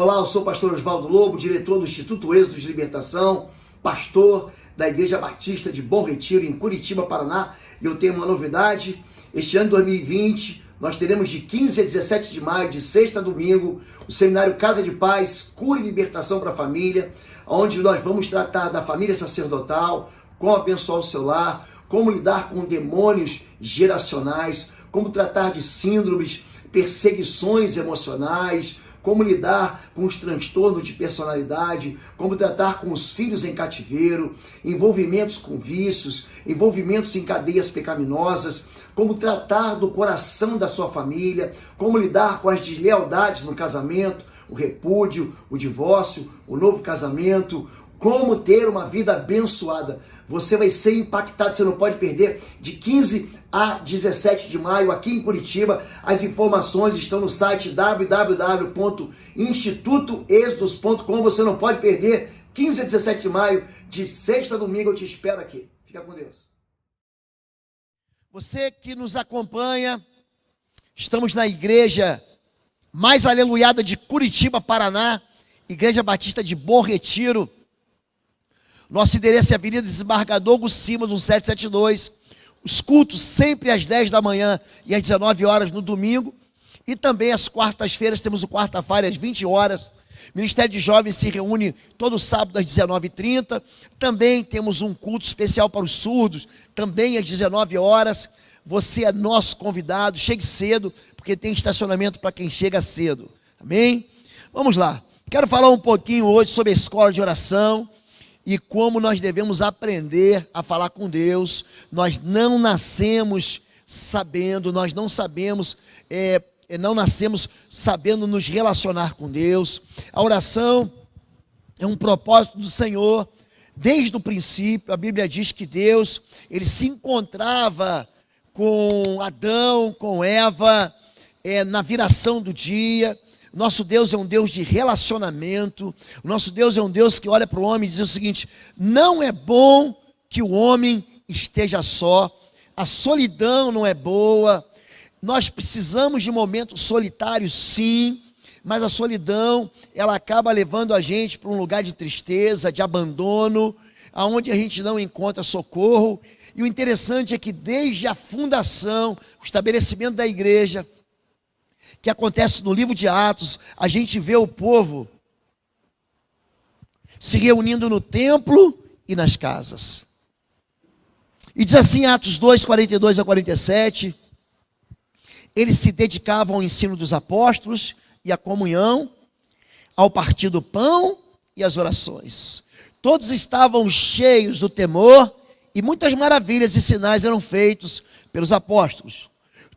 Olá, eu sou o pastor Oswaldo Lobo, diretor do Instituto Êxodo de Libertação, pastor da Igreja Batista de Bom Retiro, em Curitiba, Paraná. E eu tenho uma novidade: este ano de 2020, nós teremos de 15 a 17 de maio, de sexta a domingo, o seminário Casa de Paz, Cura e Libertação para a Família, onde nós vamos tratar da família sacerdotal, como abençoar o seu lar, como lidar com demônios geracionais, como tratar de síndromes, perseguições emocionais, como lidar com os transtornos de personalidade, como tratar com os filhos em cativeiro, envolvimentos com vícios, envolvimentos em cadeias pecaminosas, como tratar do coração da sua família, como lidar com as deslealdades no casamento, o repúdio, o divórcio, o novo casamento, como ter uma vida abençoada. Você vai ser impactado, você não pode perder, de 15 a 17 de maio, aqui em Curitiba. As informações estão no site www.institutoexodos.com. Você não pode perder, 15 a 17 de maio, de sexta a domingo, eu te espero aqui. Fica com Deus. Você que nos acompanha, estamos na igreja mais aleluiada de Curitiba, Paraná, Igreja Batista de Bom Retiro. Nosso endereço é Avenida Desembargador Augusto Simas, 1772. Os cultos sempre às 10 da manhã e às 19 horas no domingo. E também às quartas-feiras, temos o quarta-feira às 20 horas. O Ministério de Jovens se reúne todo sábado às 19h30. Também temos um culto especial para os surdos, também às 19 horas. Você é nosso convidado, chegue cedo, porque tem estacionamento para quem chega cedo. Amém? Vamos lá. Quero falar um pouquinho hoje sobre a escola de oração e como nós devemos aprender a falar com Deus. Nós não nascemos sabendo, nós não sabemos, não nascemos sabendo nos relacionar com Deus. A oração é um propósito do Senhor. Desde o princípio, a Bíblia diz que Deus, ele se encontrava com Adão, com Eva, na viração do dia. Nosso Deus é um Deus de relacionamento. O nosso Deus é um Deus que olha para o homem e diz o seguinte: não é bom que o homem esteja só. A solidão não é boa. Nós precisamos de momentos solitários, sim, mas a solidão, ela acaba levando a gente para um lugar de tristeza, de abandono, aonde a gente não encontra socorro. E o interessante é que desde a fundação, o estabelecimento da igreja, que acontece no livro de Atos, a gente vê o povo se reunindo no templo e nas casas. E diz assim, Atos 2, 42 a 47, eles se dedicavam ao ensino dos apóstolos e à comunhão, ao partir do pão e às orações. Todos estavam cheios do temor e muitas maravilhas e sinais eram feitos pelos apóstolos.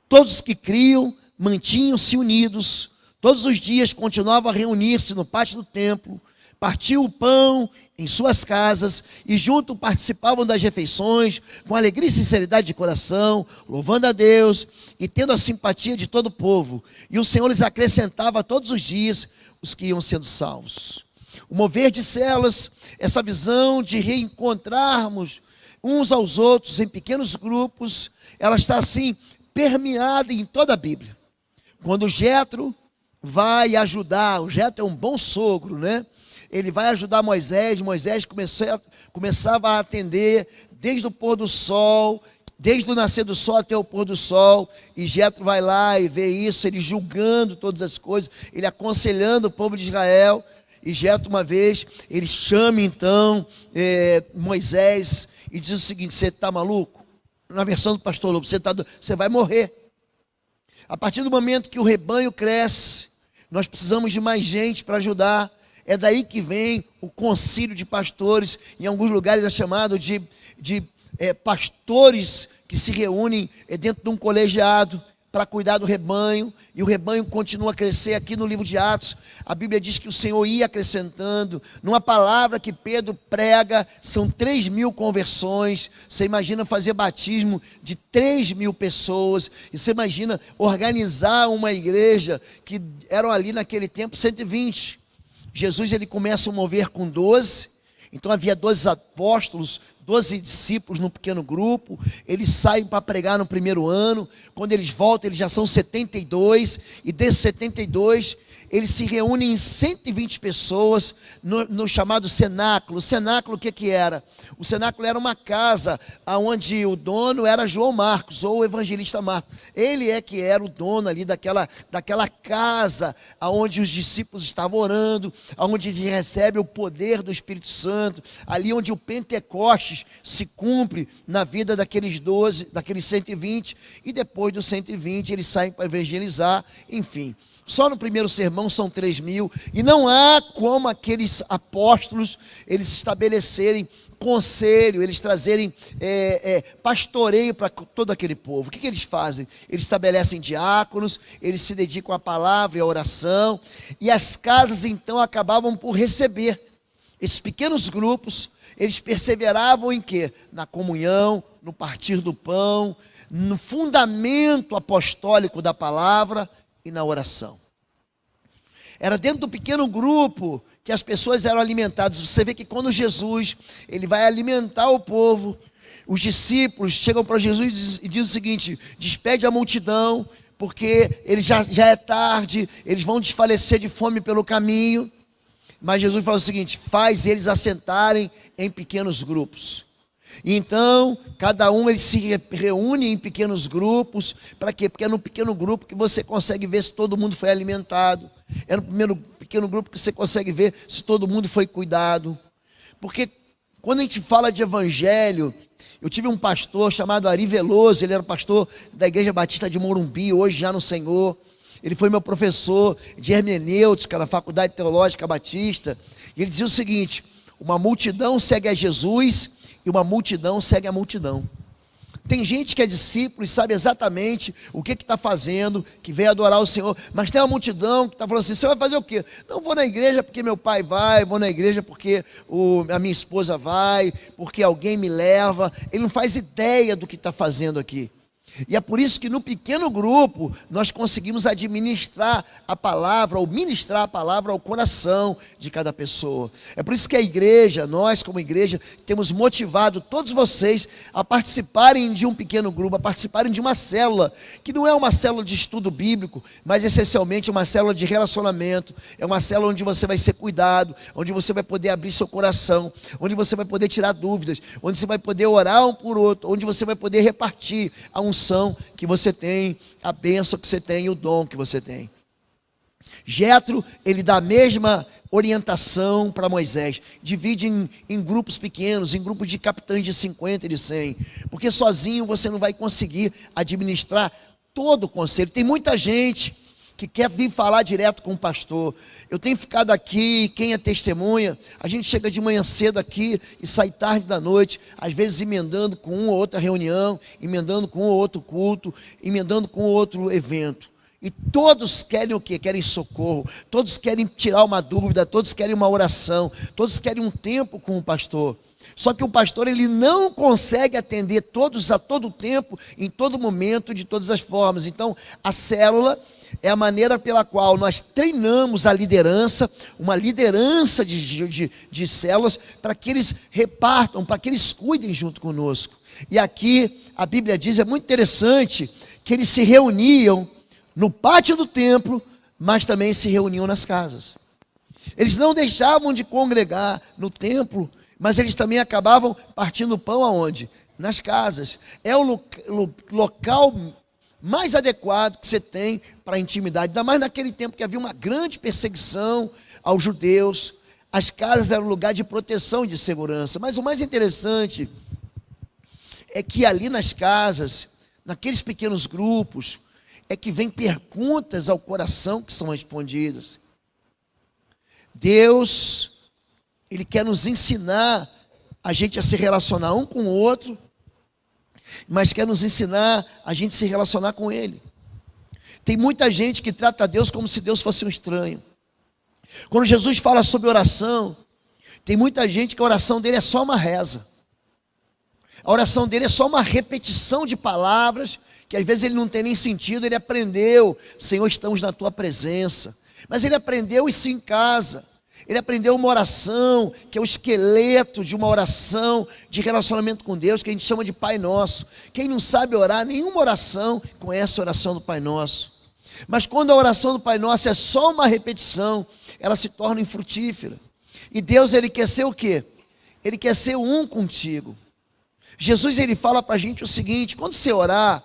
Todos que criam mantinham-se unidos, todos os dias continuavam a reunir-se no pátio do templo, partiam o pão em suas casas e junto participavam das refeições, com alegria e sinceridade de coração, louvando a Deus e tendo a simpatia de todo o povo. E o Senhor lhes acrescentava todos os dias os que iam sendo salvos. O mover de células, essa visão de reencontrarmos uns aos outros em pequenos grupos, ela está assim permeada em toda a Bíblia. Quando Jetro vai ajudar, o Jetro é um bom sogro, né? Ele vai ajudar Moisés. Moisés começava a atender desde o pôr do sol, desde o nascer do sol até o pôr do sol, e Jetro vai lá e vê isso, ele julgando todas as coisas, ele aconselhando o povo de Israel. E Jetro, uma vez, ele chama então Moisés e diz o seguinte: você está maluco? Na versão do pastor Lobo, você vai morrer. A partir do momento que o rebanho cresce, nós precisamos de mais gente para ajudar. É daí que vem o concílio de pastores. Em alguns lugares é chamado de pastores que se reúnem dentro de um colegiado para cuidar do rebanho. E o rebanho continua a crescer. Aqui no livro de Atos, a Bíblia diz que o Senhor ia acrescentando. Numa palavra que Pedro prega, são 3.000 conversões. Você imagina fazer batismo de 3.000 pessoas. E você imagina organizar uma igreja que eram ali naquele tempo 120. Jesus, ele começa a mover com 12. Então havia 12 apóstolos, 12 discípulos num pequeno grupo. Eles saem para pregar no primeiro ano. Quando eles voltam, eles já são 72. E desses 72, eles se reúnem em 120 pessoas no chamado cenáculo. O cenáculo, o que era? O cenáculo era uma casa onde o dono era João Marcos, ou o evangelista Marcos. Ele é que era o dono ali daquela casa onde os discípulos estavam orando, onde ele recebe o poder do Espírito Santo, ali onde o Pentecostes se cumpre na vida daqueles 12, daqueles 120, e depois dos 120 eles saem para evangelizar, enfim. Só no primeiro sermão são 3.000, e não há como aqueles apóstolos, eles estabelecerem conselho, eles trazerem pastoreio para todo aquele povo. O que eles fazem? Eles estabelecem diáconos, eles se dedicam à palavra e à oração, e as casas então acabavam por receber esses pequenos grupos. Eles perseveravam em quê? Na comunhão, no partir do pão, no fundamento apostólico da palavra e na oração. Era dentro do pequeno grupo que as pessoas eram alimentadas. Você vê que quando Jesus ele vai alimentar o povo, os discípulos chegam para Jesus e dizem o seguinte: despede a multidão, porque ele já é tarde, eles vão desfalecer de fome pelo caminho. Mas Jesus fala o seguinte: faz eles assentarem em pequenos grupos. E então, cada um ele se reúne em pequenos grupos. Para quê? Porque é no pequeno grupo que você consegue ver se todo mundo foi alimentado. É no primeiro pequeno grupo que você consegue ver se todo mundo foi cuidado. Porque quando a gente fala de evangelho, eu tive um pastor chamado Ari Veloso, ele era pastor da Igreja Batista de Morumbi, hoje já no Senhor. Ele foi meu professor de hermenêutica na Faculdade Teológica Batista. E ele dizia o seguinte: uma multidão segue a Jesus e uma multidão segue a multidão. Tem gente que é discípulo e sabe exatamente o que está fazendo, que veio adorar o Senhor, mas tem uma multidão que está falando assim: você vai fazer o quê? Não, vou na igreja porque meu pai vai, vou na igreja porque a minha esposa vai, porque alguém me leva. Ele não faz ideia do que está fazendo aqui. E é por isso que no pequeno grupo nós conseguimos administrar a palavra, ou ministrar a palavra ao coração de cada pessoa. É por isso que a igreja, nós como igreja, temos motivado todos vocês a participarem de um pequeno grupo, a participarem de uma célula, que não é uma célula de estudo bíblico, mas essencialmente uma célula de relacionamento. É uma célula onde você vai ser cuidado, onde você vai poder abrir seu coração, onde você vai poder tirar dúvidas, onde você vai poder orar um por outro, onde você vai poder repartir a unção que você tem, a bênção que você tem e o dom que você tem. Jetro, ele dá a mesma orientação para Moisés. Divide em grupos pequenos, em grupos de capitães de 50 e de 100, porque sozinho você não vai conseguir administrar todo o conselho. Tem muita gente que quer vir falar direto com o pastor. Eu tenho ficado aqui, quem é testemunha, a gente chega de manhã cedo aqui e sai tarde da noite, às vezes emendando com uma ou outra reunião, emendando com um ou outro culto, emendando com outro evento. E todos querem o quê? Querem socorro, todos querem tirar uma dúvida, todos querem uma oração, todos querem um tempo com o pastor. Só que o pastor ele não consegue atender todos a todo tempo, em todo momento, de todas as formas. Então a célula é a maneira pela qual nós treinamos a liderança, uma liderança de células, para que eles repartam, para que eles cuidem junto conosco. E aqui a Bíblia diz, é muito interessante, que eles se reuniam no pátio do templo, mas também se reuniam nas casas. Eles não deixavam de congregar no templo, mas eles também acabavam partindo o pão aonde? Nas casas. É o local mais adequado que você tem para a intimidade, ainda mais naquele tempo que havia uma grande perseguição aos judeus. As casas eram lugar de proteção e de segurança. Mas o mais interessante é que ali nas casas, naqueles pequenos grupos, é que vem perguntas ao coração que são respondidas. Deus, Ele quer nos ensinar a gente a se relacionar um com o outro, mas quer nos ensinar a gente se relacionar com Ele. Tem muita gente que trata Deus como se Deus fosse um estranho. Quando Jesus fala sobre oração, tem muita gente que a oração dele é só uma reza. A oração dele é só uma repetição de palavras, que às vezes ele não tem nem sentido. Ele aprendeu, Senhor, estamos na tua presença. Mas ele aprendeu isso em casa. Ele aprendeu uma oração, que é o esqueleto de uma oração de relacionamento com Deus, que a gente chama de Pai Nosso. Quem não sabe orar, nenhuma oração conhece a oração do Pai Nosso. Mas quando a oração do Pai Nosso é só uma repetição, ela se torna infrutífera. E Deus, Ele quer ser o quê? Ele quer ser um contigo. Jesus, Ele fala para a gente o seguinte: quando você orar,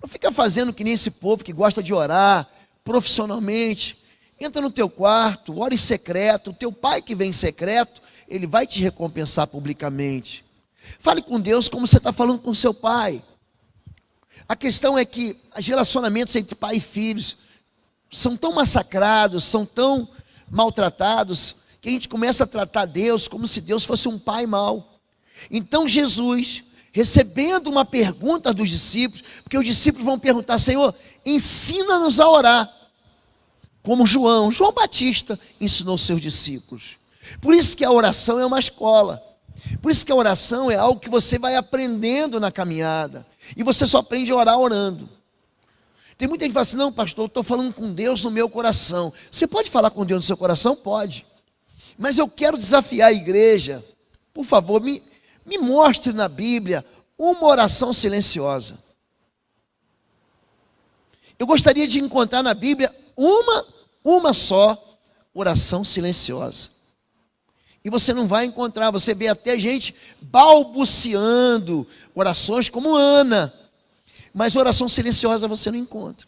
não fica fazendo que nem esse povo que gosta de orar profissionalmente. Entra no teu quarto, ora em secreto. O teu Pai que vem em secreto, Ele vai te recompensar publicamente. Fale com Deus como você está falando com seu Pai. A questão é que os relacionamentos entre pai e filhos são tão massacrados, são tão maltratados, que a gente começa a tratar Deus como se Deus fosse um pai mau. Então Jesus, recebendo uma pergunta dos discípulos, porque os discípulos vão perguntar: Senhor, ensina-nos a orar, como João Batista ensinou seus discípulos. Por isso que a oração é uma escola. Por isso que a oração é algo que você vai aprendendo na caminhada. E você só aprende a orar orando. Tem muita gente que fala assim: não, pastor, eu estou falando com Deus no meu coração. Você pode falar com Deus no seu coração? Pode. Mas eu quero desafiar a igreja. Por favor, me mostre na Bíblia uma oração silenciosa. Eu gostaria de encontrar na Bíblia uma só oração silenciosa. E você não vai encontrar. Você vê até gente balbuciando orações como Ana, mas oração silenciosa você não encontra.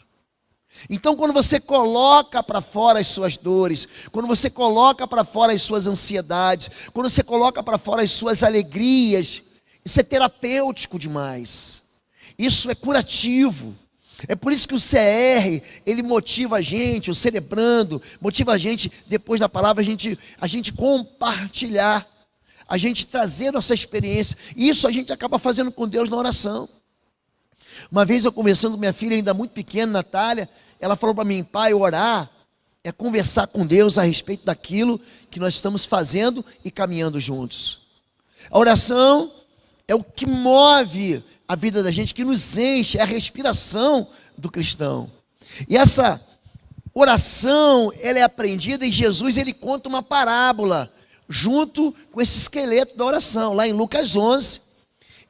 Então, quando você coloca para fora as suas dores, quando você coloca para fora as suas ansiedades, quando você coloca para fora as suas alegrias, isso é terapêutico demais. Isso é curativo. É por isso que o CR, ele motiva a gente, o Celebrando, motiva a gente, depois da palavra, a gente compartilhar, a gente trazer nossa experiência. E isso a gente acaba fazendo com Deus na oração. Uma vez eu conversando com minha filha, ainda muito pequena, Natália, ela falou para mim: pai, orar é conversar com Deus a respeito daquilo que nós estamos fazendo e caminhando juntos. A oração é o que move a vida da gente, que nos enche, é a respiração do cristão. E essa oração, ela é aprendida, e Jesus, ele conta uma parábola junto com esse esqueleto da oração, lá em Lucas 11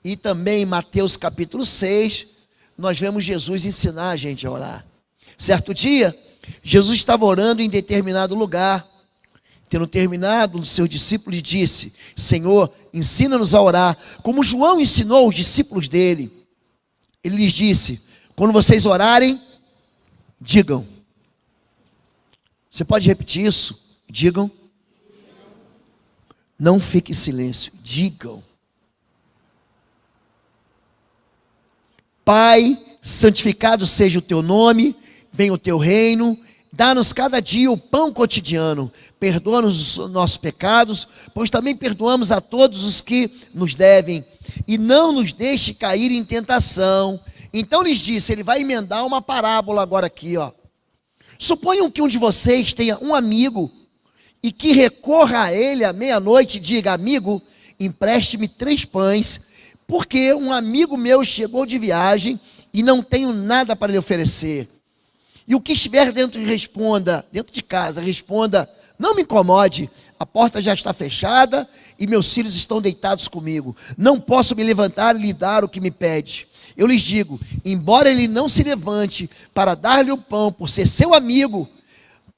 e também em Mateus capítulo 6, nós vemos Jesus ensinar a gente a orar. Certo dia, Jesus estava orando em determinado lugar. Tendo terminado, um dos seus discípulos disse: Senhor, ensina-nos a orar, como João ensinou os discípulos dele. Ele lhes disse: quando vocês orarem, digam. Você pode repetir isso? Digam. Não fique em silêncio, digam. Pai, santificado seja o teu nome, venha o teu reino. Dá-nos cada dia o pão cotidiano, perdoa-nos os nossos pecados, pois também perdoamos a todos os que nos devem, e não nos deixe cair em tentação. Então lhes disse, ele vai emendar uma parábola agora aqui, ó. Suponham que um de vocês tenha um amigo, e que recorra a ele à meia-noite e diga: amigo, empreste-me 3 pães, porque um amigo meu chegou de viagem e não tenho nada para lhe oferecer. E o que estiver dentro de casa, responda: não me incomode, a porta já está fechada e meus filhos estão deitados comigo. Não posso me levantar e lhe dar o que me pede. Eu lhes digo, embora ele não se levante para dar-lhe o pão por ser seu amigo,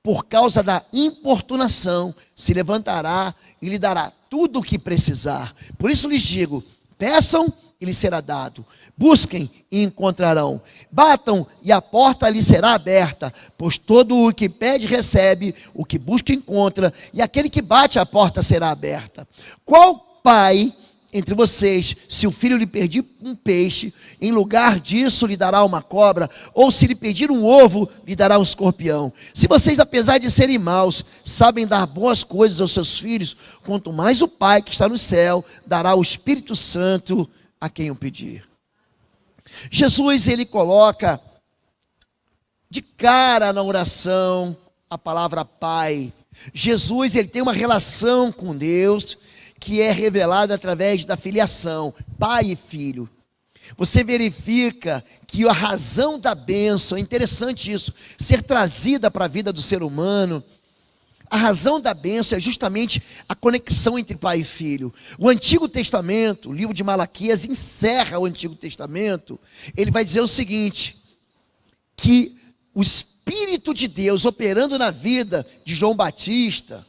por causa da importunação, se levantará e lhe dará tudo o que precisar. Por isso lhes digo, peçam e lhes será dado. Busquem e encontrarão. Batam e a porta lhes será aberta. Pois todo o que pede recebe, o que busca encontra, e aquele que bate a porta será aberta. Qual pai entre vocês, se o filho lhe pedir um peixe, em lugar disso lhe dará uma cobra? Ou se lhe pedir um ovo, lhe dará um escorpião? Se vocês, apesar de serem maus, sabem dar boas coisas aos seus filhos, quanto mais o Pai que está no céu dará o Espírito Santo a quem o pedir. Jesus, ele coloca de cara na oração a palavra Pai. Jesus, ele tem uma relação com Deus que é revelada através da filiação, pai e filho. Você verifica que a razão da bênção, é interessante isso, ser trazida para a vida do ser humano. A razão da bênção é justamente a conexão entre pai e filho. O Antigo Testamento, o livro de Malaquias, encerra o Antigo Testamento. Ele vai dizer o seguinte, que o Espírito Espírito de Deus operando na vida de João Batista,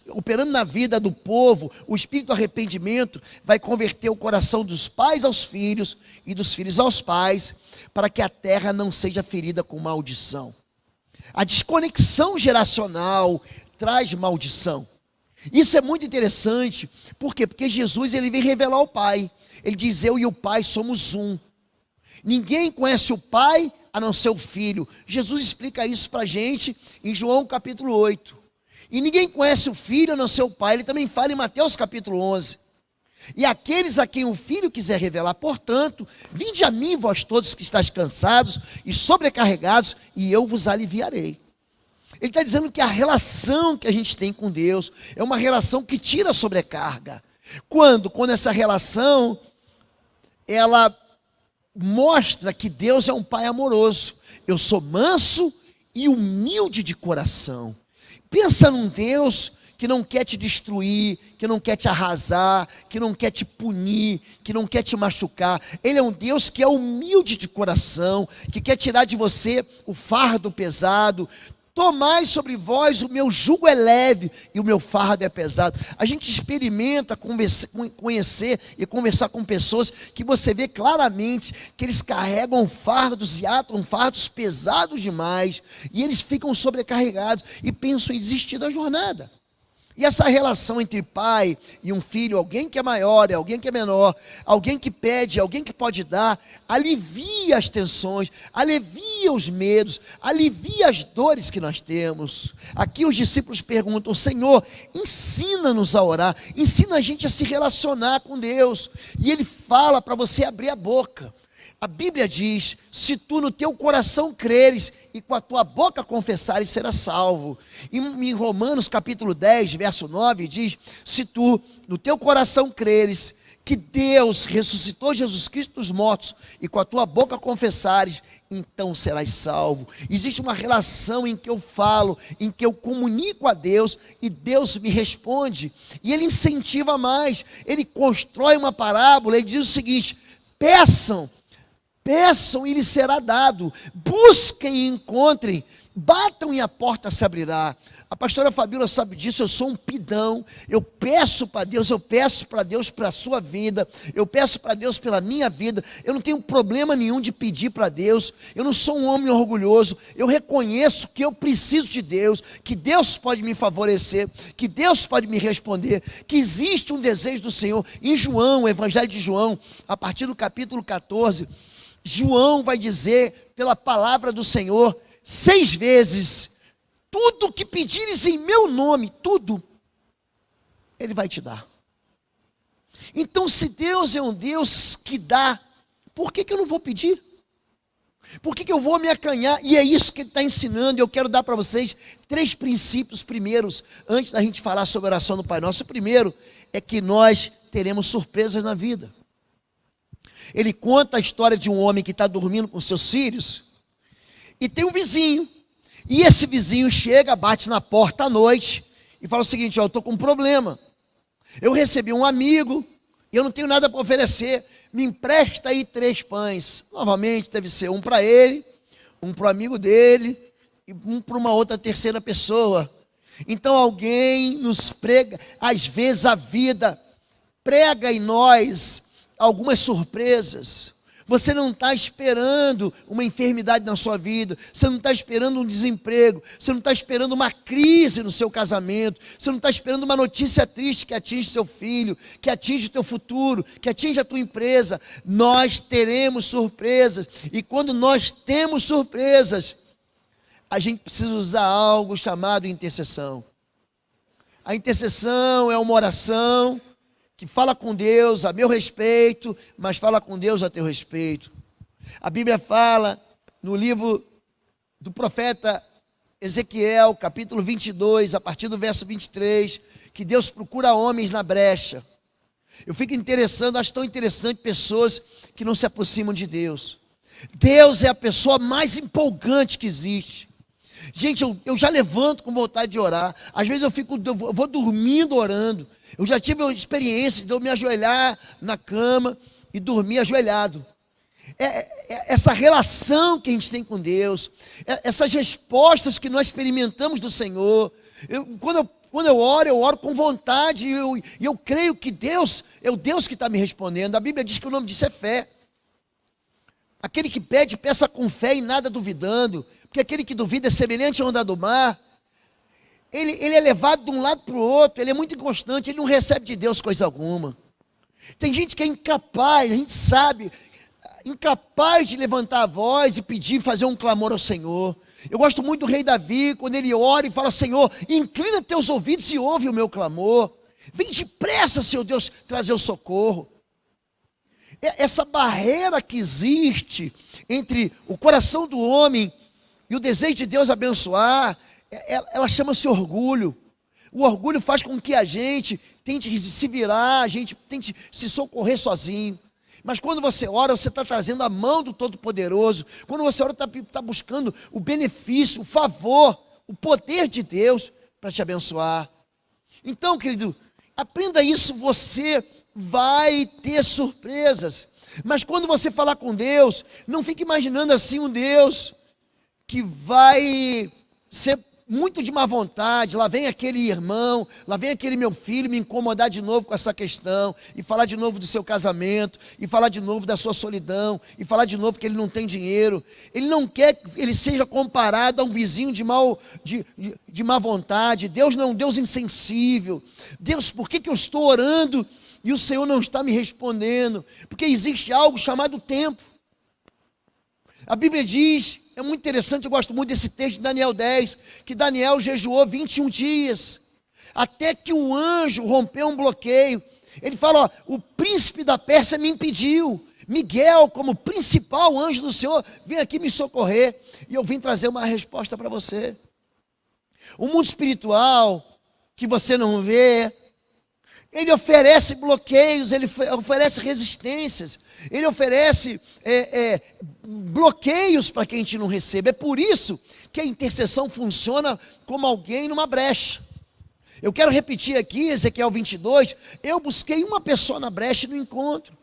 operando na vida do povo, o Espírito do arrependimento vai converter o coração dos pais aos filhos e dos filhos aos pais, para que a terra não seja ferida com maldição. A desconexão geracional traz maldição. Isso é muito interessante. Por quê? Porque Jesus, ele vem revelar o Pai. Ele diz: eu e o Pai somos um. Ninguém conhece o Pai a não ser o Filho. Jesus explica isso para a gente em João capítulo 8. E ninguém conhece o Filho a não ser o Pai. Ele também fala em Mateus capítulo 11. E aqueles a quem o Filho quiser revelar, portanto, vinde a mim, vós todos que estáis cansados e sobrecarregados, e eu vos aliviarei. Ele está dizendo que a relação que a gente tem com Deus é uma relação que tira a sobrecarga. Quando essa relação, ela mostra que Deus é um Pai amoroso. Eu sou manso e humilde de coração. Pensa num Deus que não quer te destruir, que não quer te arrasar, que não quer te punir, que não quer te machucar. Ele é um Deus que é humilde de coração, que quer tirar de você o fardo pesado. Tomai sobre vós, o meu jugo é leve e o meu fardo é pesado. A gente experimenta conhecer e conversar com pessoas que você vê claramente que eles carregam fardos e atam fardos pesados demais, e eles ficam sobrecarregados e pensam em desistir da jornada. E essa relação entre pai e um filho, alguém que é maior, alguém que é menor, alguém que pede, alguém que pode dar, alivia as tensões, alivia os medos, alivia as dores que nós temos. Aqui os discípulos perguntam: Senhor, ensina-nos a orar, ensina a gente a se relacionar com Deus. E ele fala para você abrir a boca. A Bíblia diz: se tu no teu coração creres e com a tua boca confessares, serás salvo. Em Romanos capítulo 10, verso 9, diz: se tu no teu coração creres que Deus ressuscitou Jesus Cristo dos mortos e com a tua boca confessares, então serás salvo. Existe uma relação em que eu falo, em que eu comunico a Deus e Deus me responde. E Ele incentiva mais. Ele constrói uma parábola. Ele diz o seguinte: peçam e lhes será dado, busquem e encontrem, batam e a porta se abrirá. A pastora Fabíola sabe disso. Eu sou um pidão, eu peço para Deus, para a sua vida, eu peço para Deus pela minha vida. Eu não tenho problema nenhum de pedir para Deus, eu não sou um homem orgulhoso, eu reconheço que eu preciso de Deus, que Deus pode me favorecer, que Deus pode me responder, que existe um desejo do Senhor. Em João, o Evangelho de João, a partir do capítulo 14, João vai dizer pela palavra do Senhor 6 vezes: tudo que pedires em meu nome, tudo, Ele vai te dar. Então, se Deus é um Deus que dá, por que eu não vou pedir? Por que eu vou me acanhar? E é isso que Ele está ensinando. E eu quero dar para vocês 3 princípios primeiros, antes da gente falar sobre a oração do Pai Nosso. O primeiro é que nós teremos surpresas na vida. Ele conta a história de um homem que está dormindo com seus filhos, e tem um vizinho, e esse vizinho chega, bate na porta à noite, e fala o seguinte: eu estou com um problema, eu recebi um amigo, e eu não tenho nada para oferecer, me empresta aí 3 pães, novamente deve ser um para ele, um para o amigo dele, e um para uma outra terceira pessoa. Então alguém nos prega, às vezes a vida prega em nós algumas surpresas. Você não está esperando uma enfermidade na sua vida, você não está esperando um desemprego, você não está esperando uma crise no seu casamento, você não está esperando uma notícia triste que atinge seu filho, que atinge o teu futuro, que atinge a tua empresa. Nós teremos surpresas, e quando nós temos surpresas, a gente precisa usar algo chamado intercessão. A intercessão é uma oração que fala com Deus a meu respeito, mas fala com Deus a teu respeito. A Bíblia fala no livro do profeta Ezequiel, capítulo 22, a partir do verso 23, que Deus procura homens na brecha. Eu fico acho tão interessante pessoas que não se aproximam de Deus. Deus é a pessoa mais empolgante que existe. Gente, eu já levanto com vontade de orar. Às vezes eu vou dormindo orando. Eu já tive a experiência de eu me ajoelhar na cama e dormir ajoelhado. essa relação que a gente tem com Deus, essas respostas que nós experimentamos do Senhor. Quando eu oro com vontade, e eu creio que Deus é o Deus que está me respondendo. A Bíblia diz que o nome disso é fé. Aquele que pede, peça com fé e nada duvidando, porque aquele que duvida é semelhante à onda do mar. Ele é levado de um lado para o outro, ele é muito inconstante, ele não recebe de Deus coisa alguma. Tem gente que é incapaz, a gente sabe, incapaz de levantar a voz e pedir, fazer um clamor ao Senhor. Eu gosto muito do rei Davi, quando ele ora e fala: Senhor, inclina teus ouvidos e ouve o meu clamor. Vem depressa, Senhor Deus, trazer o socorro. Essa barreira que existe entre o coração do homem e o desejo de Deus abençoar, ela chama-se orgulho. O orgulho faz com que a gente tente se virar, a gente tente se socorrer sozinho. Mas quando você ora, você está trazendo a mão do Todo-Poderoso. Quando você ora, está buscando o benefício, o favor, o poder de Deus para te abençoar. Então, querido, aprenda isso, você vai ter surpresas. Mas quando você falar com Deus, não fique imaginando assim um Deus que vai ser muito de má vontade. Lá vem aquele irmão, lá vem aquele meu filho me incomodar de novo com essa questão, e falar de novo do seu casamento, e falar de novo da sua solidão, e falar de novo que ele não tem dinheiro. Ele não quer que ele seja comparado a um vizinho de má vontade. Deus não é um Deus insensível. Deus, por que eu estou orando e o Senhor não está me respondendo? Porque existe algo chamado tempo. A Bíblia diz, é muito interessante, eu gosto muito desse texto de Daniel 10, que Daniel jejuou 21 dias, até que o anjo rompeu um bloqueio. Ele fala: ó, o príncipe da Pérsia me impediu. Miguel, como principal anjo do Senhor, vem aqui me socorrer, e eu vim trazer uma resposta para você. O mundo espiritual, que você não vê, ele oferece bloqueios, ele oferece resistências, ele oferece bloqueios para que a gente não receba. É por isso que a intercessão funciona como alguém numa brecha. Eu quero repetir aqui, Ezequiel 22, eu busquei uma pessoa na brecha no encontro.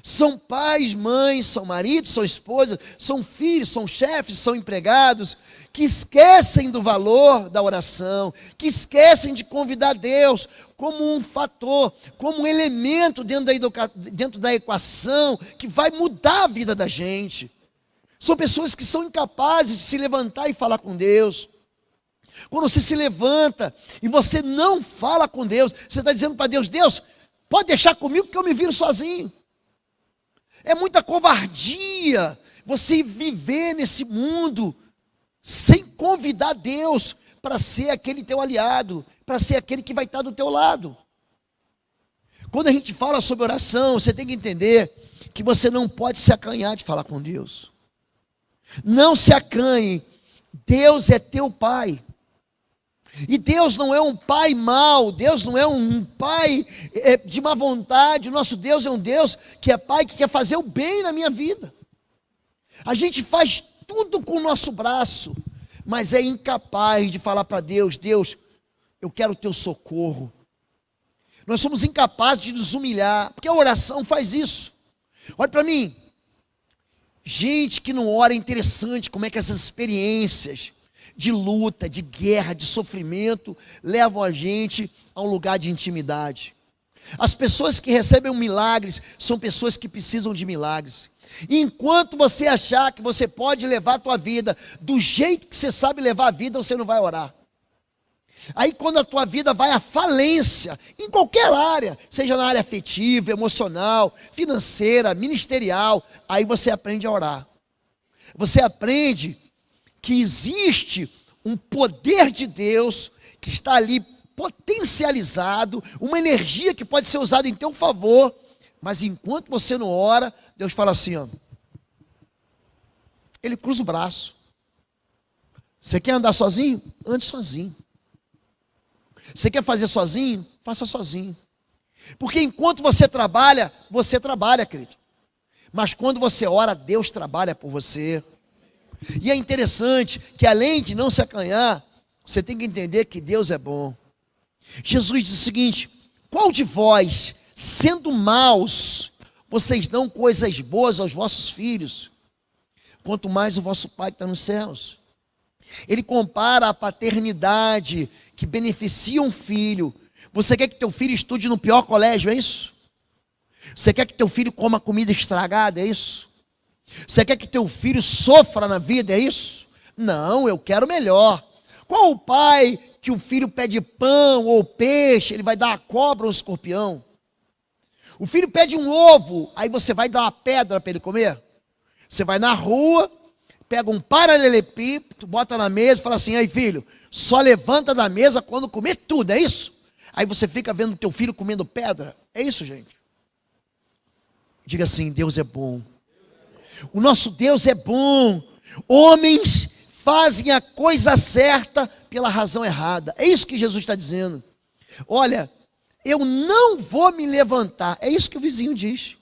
São pais, mães, são maridos, são esposas, são filhos, são chefes, são empregados, que esquecem do valor da oração, que esquecem de convidar Deus como um fator, como um elemento dentro da equação que vai mudar a vida da gente. São pessoas que são incapazes de se levantar e falar com Deus. Quando você se levanta e você não fala com Deus, você está dizendo para Deus: Deus, pode deixar comigo que eu me viro sozinho. É muita covardia você viver nesse mundo sem convidar Deus para ser aquele teu aliado, para ser aquele que vai estar do teu lado. Quando a gente fala sobre oração, você tem que entender que você não pode se acanhar de falar com Deus. Não se acanhe. Deus é teu Pai. E Deus não é um pai mau, Deus não é um pai de má vontade. O nosso Deus é um Deus que é pai, que quer fazer o bem na minha vida. A gente faz tudo com o nosso braço, mas é incapaz de falar para Deus: Deus, eu quero o teu socorro. Nós somos incapazes de nos humilhar, porque a oração faz isso. Olha para mim, gente que não ora, é interessante como é que essas experiências de luta, de guerra, de sofrimento, levam a gente a um lugar de intimidade. As pessoas que recebem milagres são pessoas que precisam de milagres. E enquanto você achar que você pode levar a tua vida do jeito que você sabe levar a vida, você não vai orar. Aí quando a tua vida vai à falência, em qualquer área, seja na área afetiva, emocional, financeira, ministerial, aí você aprende a orar. Você aprende que existe um poder de Deus que está ali potencializado, uma energia que pode ser usada em teu favor, mas enquanto você não ora, Deus fala assim, ó, ele cruza o braço. Você quer andar sozinho? Ande sozinho. Você quer fazer sozinho? Faça sozinho. Porque enquanto você trabalha, querido. Mas quando você ora, Deus trabalha por você. E é interessante que além de não se acanhar, você tem que entender que Deus é bom. Jesus diz o seguinte: qual de vós, sendo maus, vocês dão coisas boas aos vossos filhos, quanto mais o vosso Pai que está nos céus. Ele compara a paternidade que beneficia um filho. Você quer que teu filho estude no pior colégio, é isso? Você quer que teu filho coma comida estragada, é isso? Você quer que teu filho sofra na vida, é isso? Não, eu quero melhor. Qual o pai que o filho pede pão ou peixe, ele vai dar a cobra ou o escorpião? O filho pede um ovo, aí você vai dar uma pedra para ele comer? Você vai na rua, pega um paralelepípedo, bota na mesa e fala assim: aí filho, só levanta da mesa quando comer tudo, é isso? Aí você fica vendo teu filho comendo pedra, é isso, gente? Diga assim: Deus é bom. O nosso Deus é bom. Homens fazem a coisa certa pela razão errada. É isso que Jesus está dizendo. Olha, eu não vou me levantar. É isso que o vizinho diz.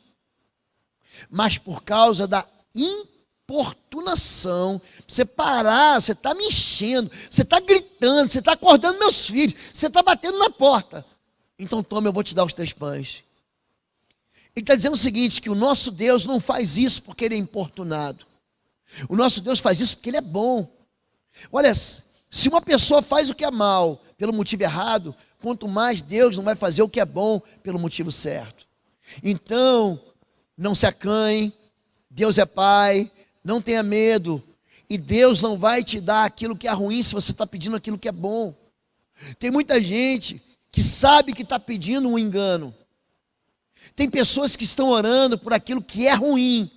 Mas por causa da importunação, você parar, você está me enchendo, você está gritando, você está acordando meus filhos, você está batendo na porta. Então toma, eu vou te dar os 3 pães. Ele está dizendo o seguinte, que o nosso Deus não faz isso porque ele é importunado. O nosso Deus faz isso porque ele é bom. Olha, se uma pessoa faz o que é mal pelo motivo errado, quanto mais Deus não vai fazer o que é bom pelo motivo certo. Então, não se acanhe, Deus é Pai, não tenha medo, e Deus não vai te dar aquilo que é ruim se você está pedindo aquilo que é bom. Tem muita gente que sabe que está pedindo um engano. Tem pessoas que estão orando por aquilo que é ruim.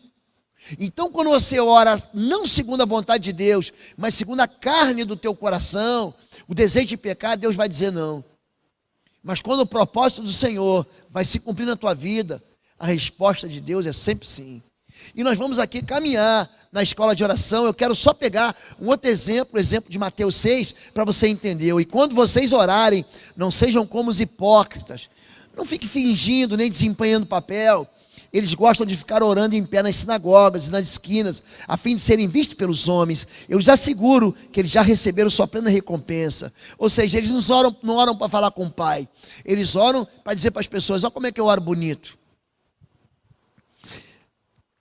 Então, quando você ora, não segundo a vontade de Deus, mas segundo a carne do teu coração, o desejo de pecar, Deus vai dizer não. Mas quando o propósito do Senhor vai se cumprir na tua vida, a resposta de Deus é sempre sim. E nós vamos aqui caminhar na escola de oração. Eu quero só pegar um outro exemplo, o exemplo de Mateus 6, para você entender. E quando vocês orarem, não sejam como os hipócritas. Não fique fingindo, nem desempenhando papel. Eles gostam de ficar orando em pé nas sinagogas e nas esquinas, a fim de serem vistos pelos homens. Eu lhes asseguro que eles já receberam sua plena recompensa. Ou seja, eles não oram para falar com o Pai. Eles oram para dizer para as pessoas: olha como é que eu oro bonito.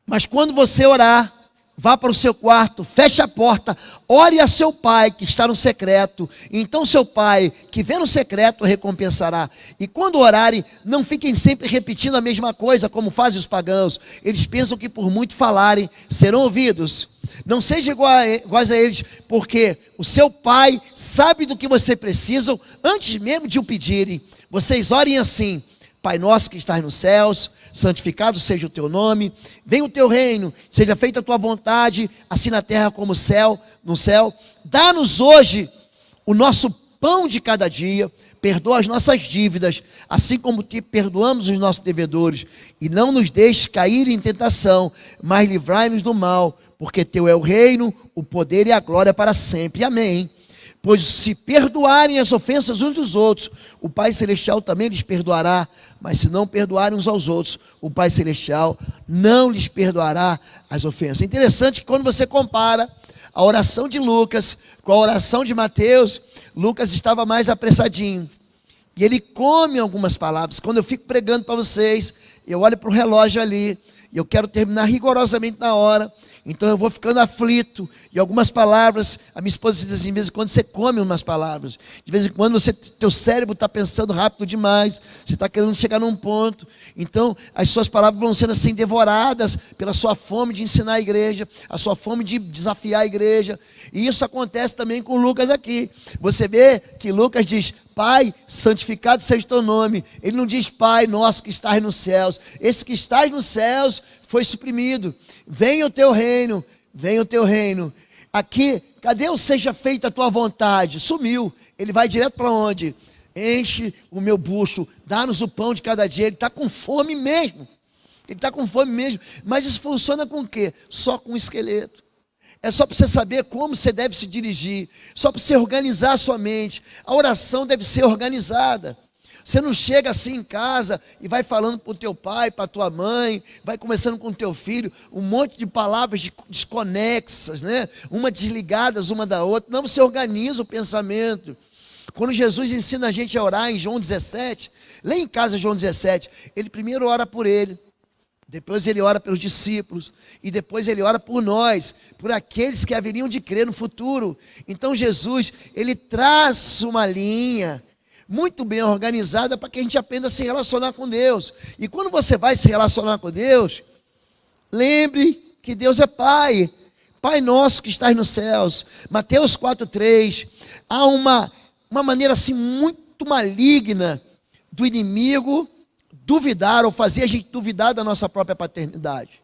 Mas quando você orar, vá para o seu quarto, feche a porta, ore a seu pai que está no secreto. Então seu pai que vê no secreto recompensará. E quando orarem, não fiquem sempre repetindo a mesma coisa como fazem os pagãos. Eles pensam que por muito falarem serão ouvidos. Não sejam iguais a eles, porque o seu pai sabe do que você precisa antes mesmo de o pedirem. Vocês orem assim: Pai nosso que estás nos céus, santificado seja o teu nome, venha o teu reino, seja feita a tua vontade, assim na terra como no céu. Dá-nos hoje o nosso pão de cada dia, perdoa as nossas dívidas, assim como te perdoamos os nossos devedores, e não nos deixes cair em tentação, mas livrai-nos do mal, porque teu é o reino, o poder e a glória para sempre. Amém. Pois se perdoarem as ofensas uns dos outros, o Pai Celestial também lhes perdoará. Mas se não perdoarem uns aos outros, o Pai Celestial não lhes perdoará as ofensas. É interessante que quando você compara a oração de Lucas com a oração de Mateus, Lucas estava mais apressadinho. E ele come algumas palavras. Quando eu fico pregando para vocês, eu olho para o relógio ali, e eu quero terminar rigorosamente na hora. Então eu vou ficando aflito, e algumas palavras, a minha esposa diz assim: de vez em quando você come umas palavras, de vez em quando teu cérebro está pensando rápido demais, você está querendo chegar num ponto, então as suas palavras vão sendo assim devoradas pela sua fome de ensinar a igreja, a sua fome de desafiar a igreja, e isso acontece também com Lucas aqui. Você vê que Lucas diz: Pai, santificado seja o teu nome. Ele não diz: Pai nosso que estás nos céus. Esse que estás nos céus foi suprimido. Venha o teu reino, venha o teu reino. Aqui, cadê o seja feita a tua vontade? Sumiu. Ele vai direto para onde? Enche o meu bucho, dá-nos o pão de cada dia. Ele está com fome mesmo. Ele está com fome mesmo. Mas isso funciona com o quê? Só com o esqueleto. É só para você saber como você deve se dirigir, só para você organizar a sua mente. A oração deve ser organizada. Você não chega assim em casa e vai falando para o teu pai, para a tua mãe, vai conversando com o teu filho, um monte de palavras desconexas, né? Uma desligadas uma da outra. Não, você organiza o pensamento. Quando Jesus ensina a gente a orar em João 17, lê em casa João 17, ele primeiro ora por ele. depois ele ora pelos discípulos, e depois ele ora por nós, por aqueles que haveriam de crer no futuro. Então Jesus, ele traça uma linha muito bem organizada para que a gente aprenda a se relacionar com Deus. E quando você vai se relacionar com Deus, lembre que Deus é Pai, Pai nosso que estás nos céus. Mateus 4,3, há uma maneira assim muito maligna do inimigo duvidar ou fazer a gente duvidar da nossa própria paternidade.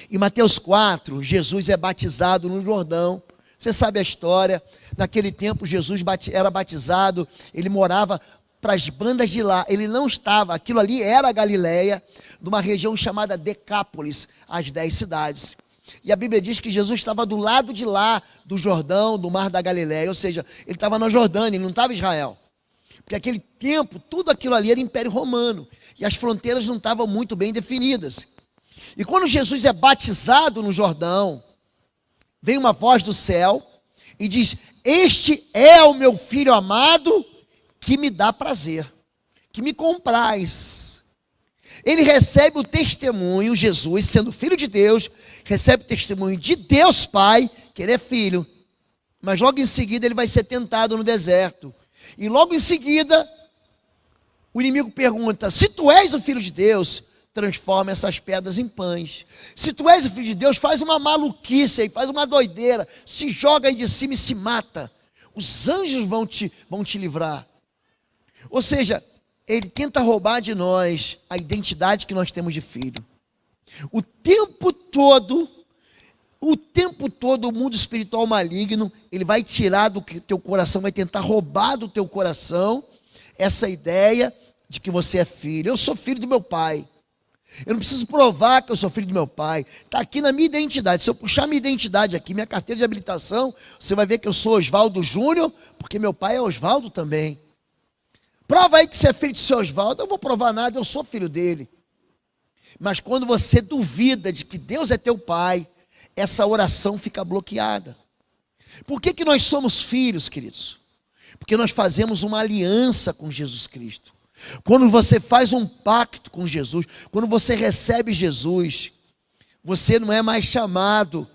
Em Mateus 4, Jesus é batizado no Jordão. Você sabe a história. Naquele tempo Jesus era batizado, ele morava para as bandas de lá, ele não estava, aquilo ali era a Galileia, numa região chamada Decápolis, as 10 cidades. E a Bíblia diz que Jesus estava do lado de lá, do Jordão, do mar da Galileia, ou seja, ele estava na Jordânia, ele não estava em Israel. Porque naquele tempo, tudo aquilo ali era Império Romano, e as fronteiras não estavam muito bem definidas. E quando Jesus é batizado no Jordão, vem uma voz do céu e diz: este é o meu filho amado, que me dá prazer, que me compraz. Ele recebe o testemunho, Jesus, sendo filho de Deus, recebe o testemunho de Deus Pai, que ele é filho. Mas logo em seguida ele vai ser tentado no deserto. E logo em seguida, o inimigo pergunta: se tu és o filho de Deus, transforma essas pedras em pães. Se tu és o filho de Deus, faz uma maluquice aí, faz uma doideira, se joga aí de cima e se mata. Os anjos vão te livrar. Ou seja, ele tenta roubar de nós a identidade que nós temos de filho. O tempo todo o mundo espiritual maligno, ele vai tirar do teu coração, vai tentar roubar do teu coração essa ideia de que você é filho. Eu sou filho do meu pai. Eu não preciso provar que eu sou filho do meu pai. Está aqui na minha identidade. Se eu puxar minha identidade aqui, minha carteira de habilitação, você vai ver que eu sou Oswaldo Júnior, porque meu pai é Oswaldo também. Prova aí que você é filho de seu Oswaldo. Eu não vou provar nada, eu sou filho dele. Mas quando você duvida de que Deus é teu pai, essa oração fica bloqueada. Por que nós somos filhos, queridos? Porque nós fazemos uma aliança com Jesus Cristo. Quando você faz um pacto com Jesus, quando você recebe Jesus, você não é mais chamado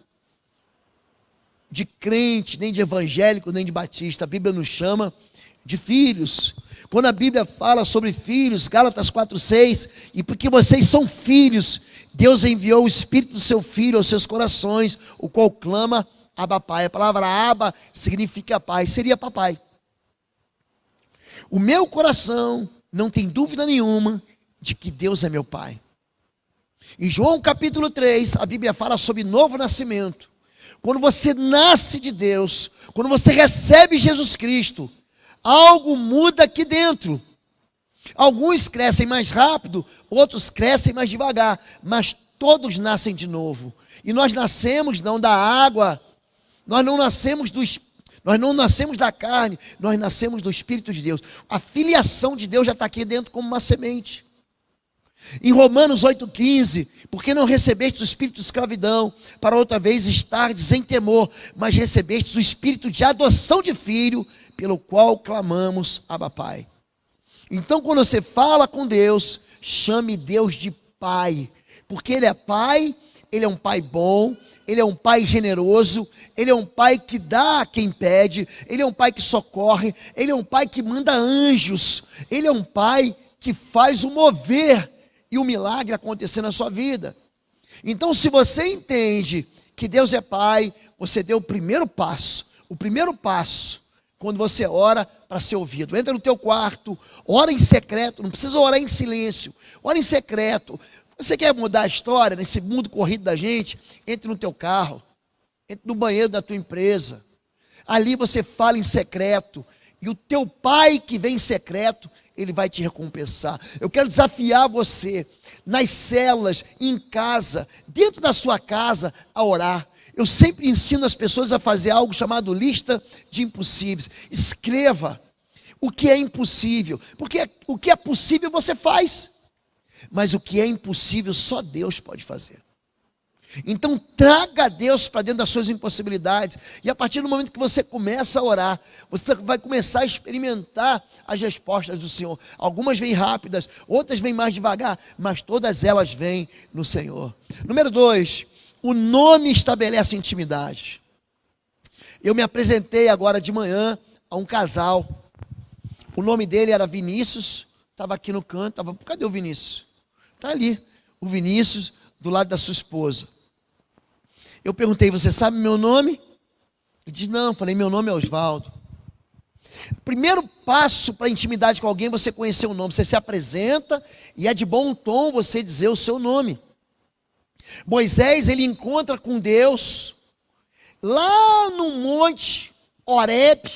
de crente, nem de evangélico, nem de batista. A Bíblia nos chama de filhos. Quando a Bíblia fala sobre filhos, Gálatas 4,6, e porque vocês são filhos, Deus enviou o Espírito do seu Filho aos seus corações, o qual clama, Abba Pai. A palavra Abba significa pai, seria papai. O meu coração não tem dúvida nenhuma de que Deus é meu pai. Em João capítulo 3, a Bíblia fala sobre novo nascimento. Quando você nasce de Deus, quando você recebe Jesus Cristo, algo muda aqui dentro. Alguns crescem mais rápido, outros crescem mais devagar, mas todos nascem de novo. E nós nascemos não da água, nós não nascemos da carne, nós nascemos do Espírito de Deus. A filiação de Deus já está aqui dentro como uma semente. Em Romanos 8,15, porque não recebestes o espírito de escravidão, para outra vez estardes em temor, mas recebestes o espírito de adoção de filho, pelo qual clamamos, Abba Pai. Então, quando você fala com Deus, chame Deus de Pai, porque Ele é Pai, Ele é um Pai bom, Ele é um Pai generoso, Ele é um Pai que dá a quem pede, Ele é um Pai que socorre, Ele é um Pai que manda anjos, Ele é um Pai que faz o mover e o milagre acontecer na sua vida. Então, se você entende que Deus é Pai, você deu o primeiro passo, quando você ora para ser ouvido. Entra no teu quarto, ora em secreto, não precisa orar em silêncio, ora em secreto. Você quer mudar a história nesse mundo corrido da gente? Entre no teu carro, entre no banheiro da tua empresa. Ali você fala em secreto, e o teu pai que vem em secreto, ele vai te recompensar. Eu quero desafiar você, nas celas, em casa, dentro da sua casa, a orar. Eu sempre ensino as pessoas a fazer algo chamado lista de impossíveis. Escreva o que é impossível, porque o que é possível você faz, mas o que é impossível só Deus pode fazer. Então traga Deus para dentro das suas impossibilidades. E a partir do momento que você começa a orar, você vai começar a experimentar as respostas do Senhor. Algumas vêm rápidas, outras vêm mais devagar, mas todas elas vêm no Senhor. Número 2, o nome estabelece intimidade. Eu me apresentei agora de manhã a um casal. O nome dele era Vinícius, estava aqui no canto. Cadê o Vinícius? Está ali, o Vinícius, do lado da sua esposa. Eu perguntei, você sabe meu nome? Ele disse, não. Falei, meu nome é Osvaldo. Primeiro passo para intimidade com alguém, você conhecer o nome. Você se apresenta e é de bom tom você dizer o seu nome. Moisés, ele encontra com Deus lá no monte Horebe,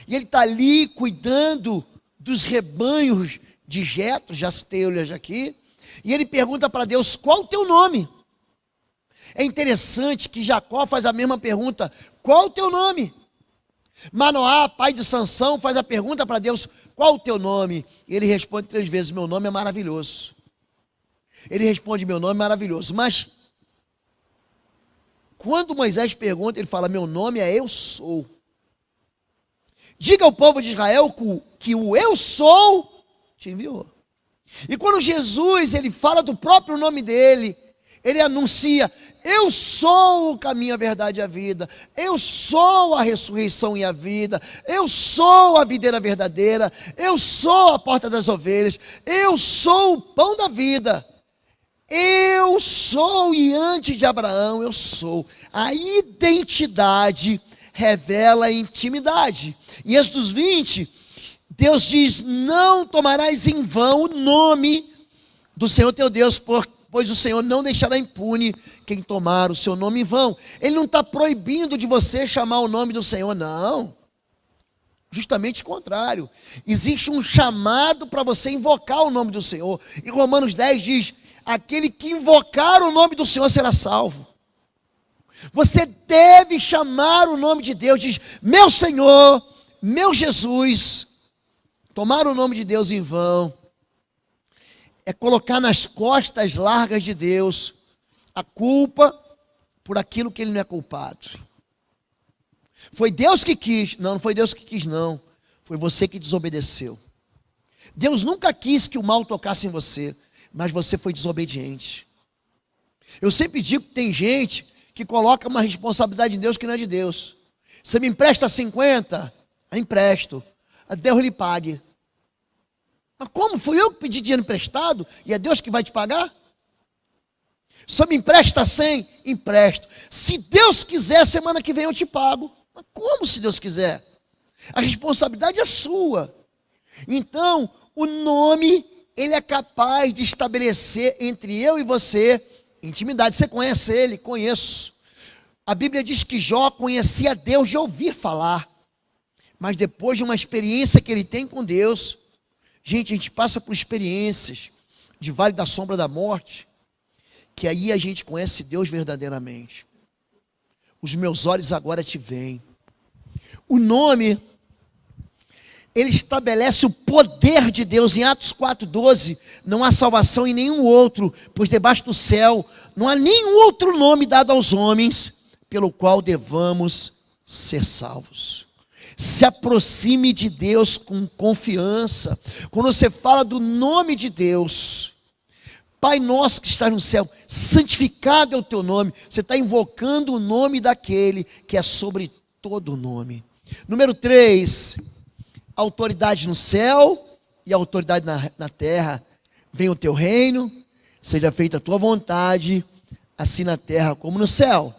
e ele está ali cuidando dos rebanhos de Jetro, já citei ele aqui, e ele pergunta para Deus, qual o teu nome? É interessante que Jacó faz a mesma pergunta, qual o teu nome? Manoá, pai de Sansão, faz a pergunta para Deus, qual o teu nome? E ele responde 3 vezes, meu nome é maravilhoso. Ele responde, meu nome é maravilhoso. Mas, quando Moisés pergunta, ele fala, meu nome é Eu Sou. Diga ao povo de Israel que o Eu Sou te enviou. E quando Jesus, ele fala do próprio nome dele, ele anuncia, eu sou o caminho, a verdade e a vida, eu sou a ressurreição e a vida, eu sou a videira verdadeira, eu sou a porta das ovelhas, eu sou o pão da vida, eu sou, e antes de Abraão eu sou. A identidade revela a intimidade. Em Êxodo 20, Deus diz, não tomarás em vão o nome do Senhor teu Deus, pois o Senhor não deixará impune quem tomar o seu nome em vão. Ele não está proibindo de você chamar o nome do Senhor, não. Justamente o contrário. Existe um chamado para você invocar o nome do Senhor. Em Romanos 10 diz, aquele que invocar o nome do Senhor será salvo. Você deve chamar o nome de Deus, diz, meu Senhor, meu Jesus. Tomar o nome de Deus em vão é colocar nas costas largas de Deus a culpa por aquilo que ele não é culpado. Foi Deus que quis. Não foi Deus que quis, não. Foi você que desobedeceu. Deus nunca quis que o mal tocasse em você, mas você foi desobediente. Eu sempre digo que tem gente que coloca uma responsabilidade em Deus que não é de Deus. Você me empresta 50? Eu empresto. Deus lhe pague. Mas como? Fui eu que pedi dinheiro emprestado e é Deus que vai te pagar? Só me empresta 100? Empresto. Se Deus quiser, semana que vem eu te pago. Mas como se Deus quiser? A responsabilidade é sua. Então, o nome, ele é capaz de estabelecer entre eu e você intimidade. Você conhece ele? Conheço. A Bíblia diz que Jó conhecia Deus de ouvir falar. Mas depois de uma experiência que ele tem com Deus, gente, a gente passa por experiências de vale da sombra da morte, que aí a gente conhece Deus verdadeiramente. Os meus olhos agora te veem. O nome, ele estabelece o poder de Deus. Em Atos 4,12, não há salvação em nenhum outro, pois debaixo do céu não há nenhum outro nome dado aos homens, pelo qual devamos ser salvos. Se aproxime de Deus com confiança. Quando você fala do nome de Deus, Pai nosso que está no céu, santificado é o teu nome. Você está invocando o nome daquele que é sobre todo nome. Número 3, autoridade no céu e autoridade na terra. Venha o teu reino, seja feita a tua vontade, assim na terra como no céu.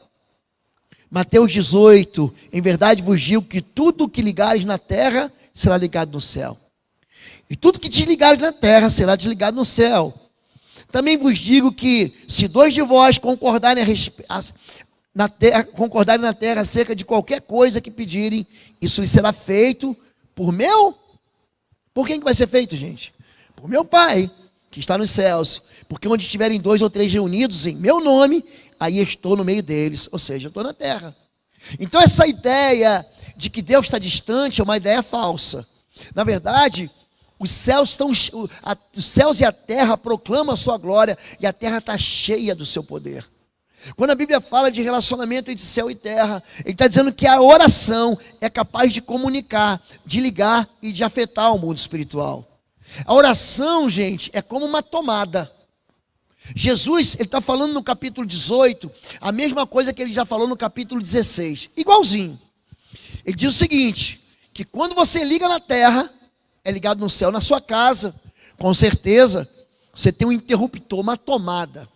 Mateus 18, em verdade vos digo que tudo que ligares na terra será ligado no céu. E tudo que desligares na terra será desligado no céu. Também vos digo que se 2 de vós concordarem na terra acerca de qualquer coisa que pedirem, isso lhe será feito por meu. Por quem que vai ser feito, gente? Por meu Pai, que está nos céus. Porque onde estiverem 2 ou 3 reunidos em meu nome, aí estou no meio deles, ou seja, eu estou na terra. Então essa ideia de que Deus está distante é uma ideia falsa. Na verdade, os céus e a terra proclamam a sua glória, e a terra está cheia do seu poder. Quando a Bíblia fala de relacionamento entre céu e terra, ele está dizendo que a oração é capaz de comunicar, de ligar e de afetar o mundo espiritual. A oração, gente, é como uma tomada. Jesus, ele está falando no capítulo 18, a mesma coisa que ele já falou no capítulo 16, igualzinho. Ele diz o seguinte, que quando você liga na terra, é ligado no céu, na sua casa, com certeza, você tem um interruptor, uma tomada.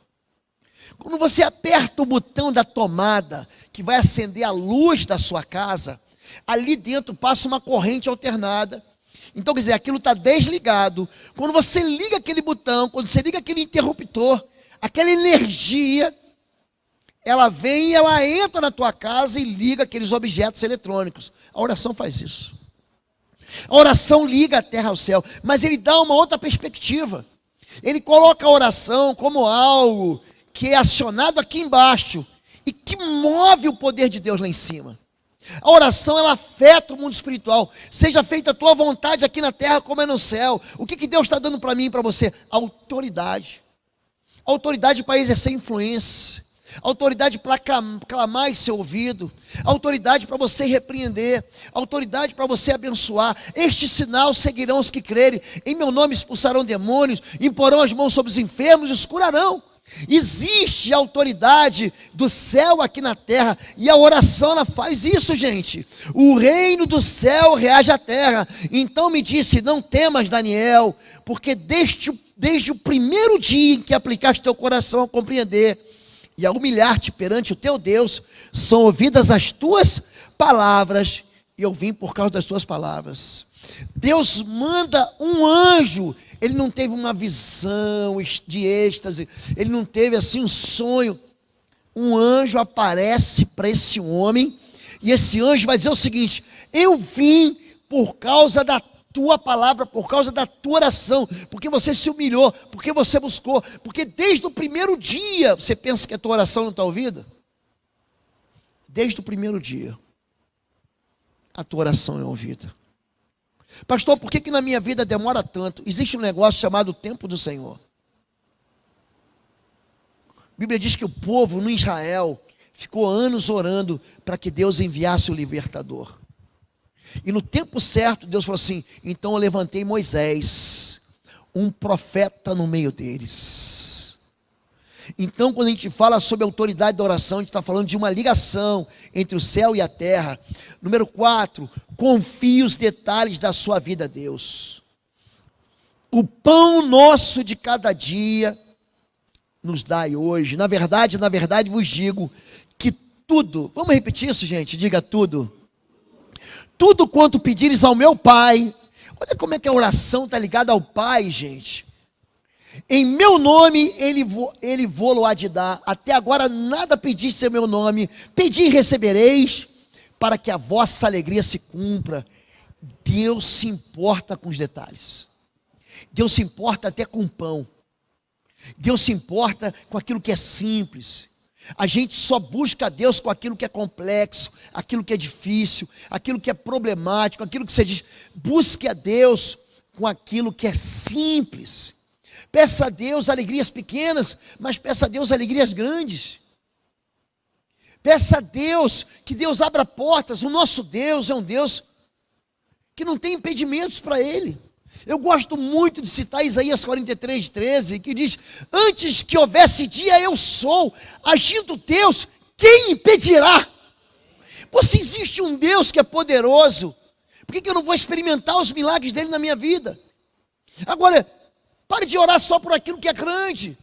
Quando você aperta o botão da tomada, que vai acender a luz da sua casa, ali dentro passa uma corrente alternada. Então, quer dizer, aquilo está desligado. Quando você liga aquele botão, quando você liga aquele interruptor, aquela energia, ela vem e ela entra na tua casa e liga aqueles objetos eletrônicos. A oração faz isso. A oração liga a terra ao céu, mas ele dá uma outra perspectiva. Ele coloca a oração como algo que é acionado aqui embaixo e que move o poder de Deus lá em cima. A oração, ela afeta o mundo espiritual. Seja feita a tua vontade aqui na terra como é no céu. O que Deus está dando para mim e para você? Autoridade. Autoridade para exercer influência. Autoridade para clamar e ser ouvido. Autoridade para você repreender. Autoridade para você abençoar. Este sinal seguirão os que crerem. Em meu nome expulsarão demônios, imporão as mãos sobre os enfermos e os curarão. Existe a autoridade do céu aqui na terra, e a oração ela faz isso, gente. O reino do céu reage à terra. Então me disse: não temas, Daniel, porque desde o primeiro dia em que aplicaste teu coração a compreender e a humilhar-te perante o teu Deus, são ouvidas as tuas palavras, e eu vim por causa das tuas palavras. Deus manda um anjo. Ele não teve uma visão de êxtase, ele não teve assim um sonho. Um anjo aparece para esse homem, e esse anjo vai dizer o seguinte: eu vim por causa da tua palavra, por causa da tua oração, porque você se humilhou, porque você buscou, porque desde o primeiro dia, você pensa que a tua oração não está ouvida? Desde o primeiro dia, a tua oração é ouvida. Pastor, por que na minha vida demora tanto? Existe um negócio chamado tempo do Senhor. A Bíblia diz que o povo no Israel ficou anos orando para que Deus enviasse o libertador. E no tempo certo, Deus falou assim: então eu levantei Moisés, um profeta no meio deles. Então, quando a gente fala sobre a autoridade da oração, a gente está falando de uma ligação entre o céu e a terra. Número 4, confie os detalhes da sua vida a Deus. O pão nosso de cada dia nos dai hoje. Na verdade vos digo que tudo, vamos repetir isso, gente? Diga tudo. Tudo quanto pedires ao meu Pai. Olha como é que a oração está ligada ao Pai, gente. Em meu nome, ele vou-lo há de dar. Até agora nada pediste em meu nome. Pedi e recebereis, para que a vossa alegria se cumpra. Deus se importa com os detalhes. Deus se importa até com o pão. Deus se importa com aquilo que é simples. A gente só busca a Deus com aquilo que é complexo, aquilo que é difícil, aquilo que é problemático, aquilo que você diz. Busque a Deus com aquilo que é simples. Peça a Deus alegrias pequenas, mas peça a Deus alegrias grandes. Peça a Deus que Deus abra portas. O nosso Deus é um Deus que não tem impedimentos para Ele. Eu gosto muito de citar Isaías 43:13, que diz: antes que houvesse dia eu sou, agindo Deus, quem impedirá? Você existe um Deus que é poderoso, por que eu não vou experimentar os milagres dele na minha vida? Agora, pare de orar só por aquilo que é grande.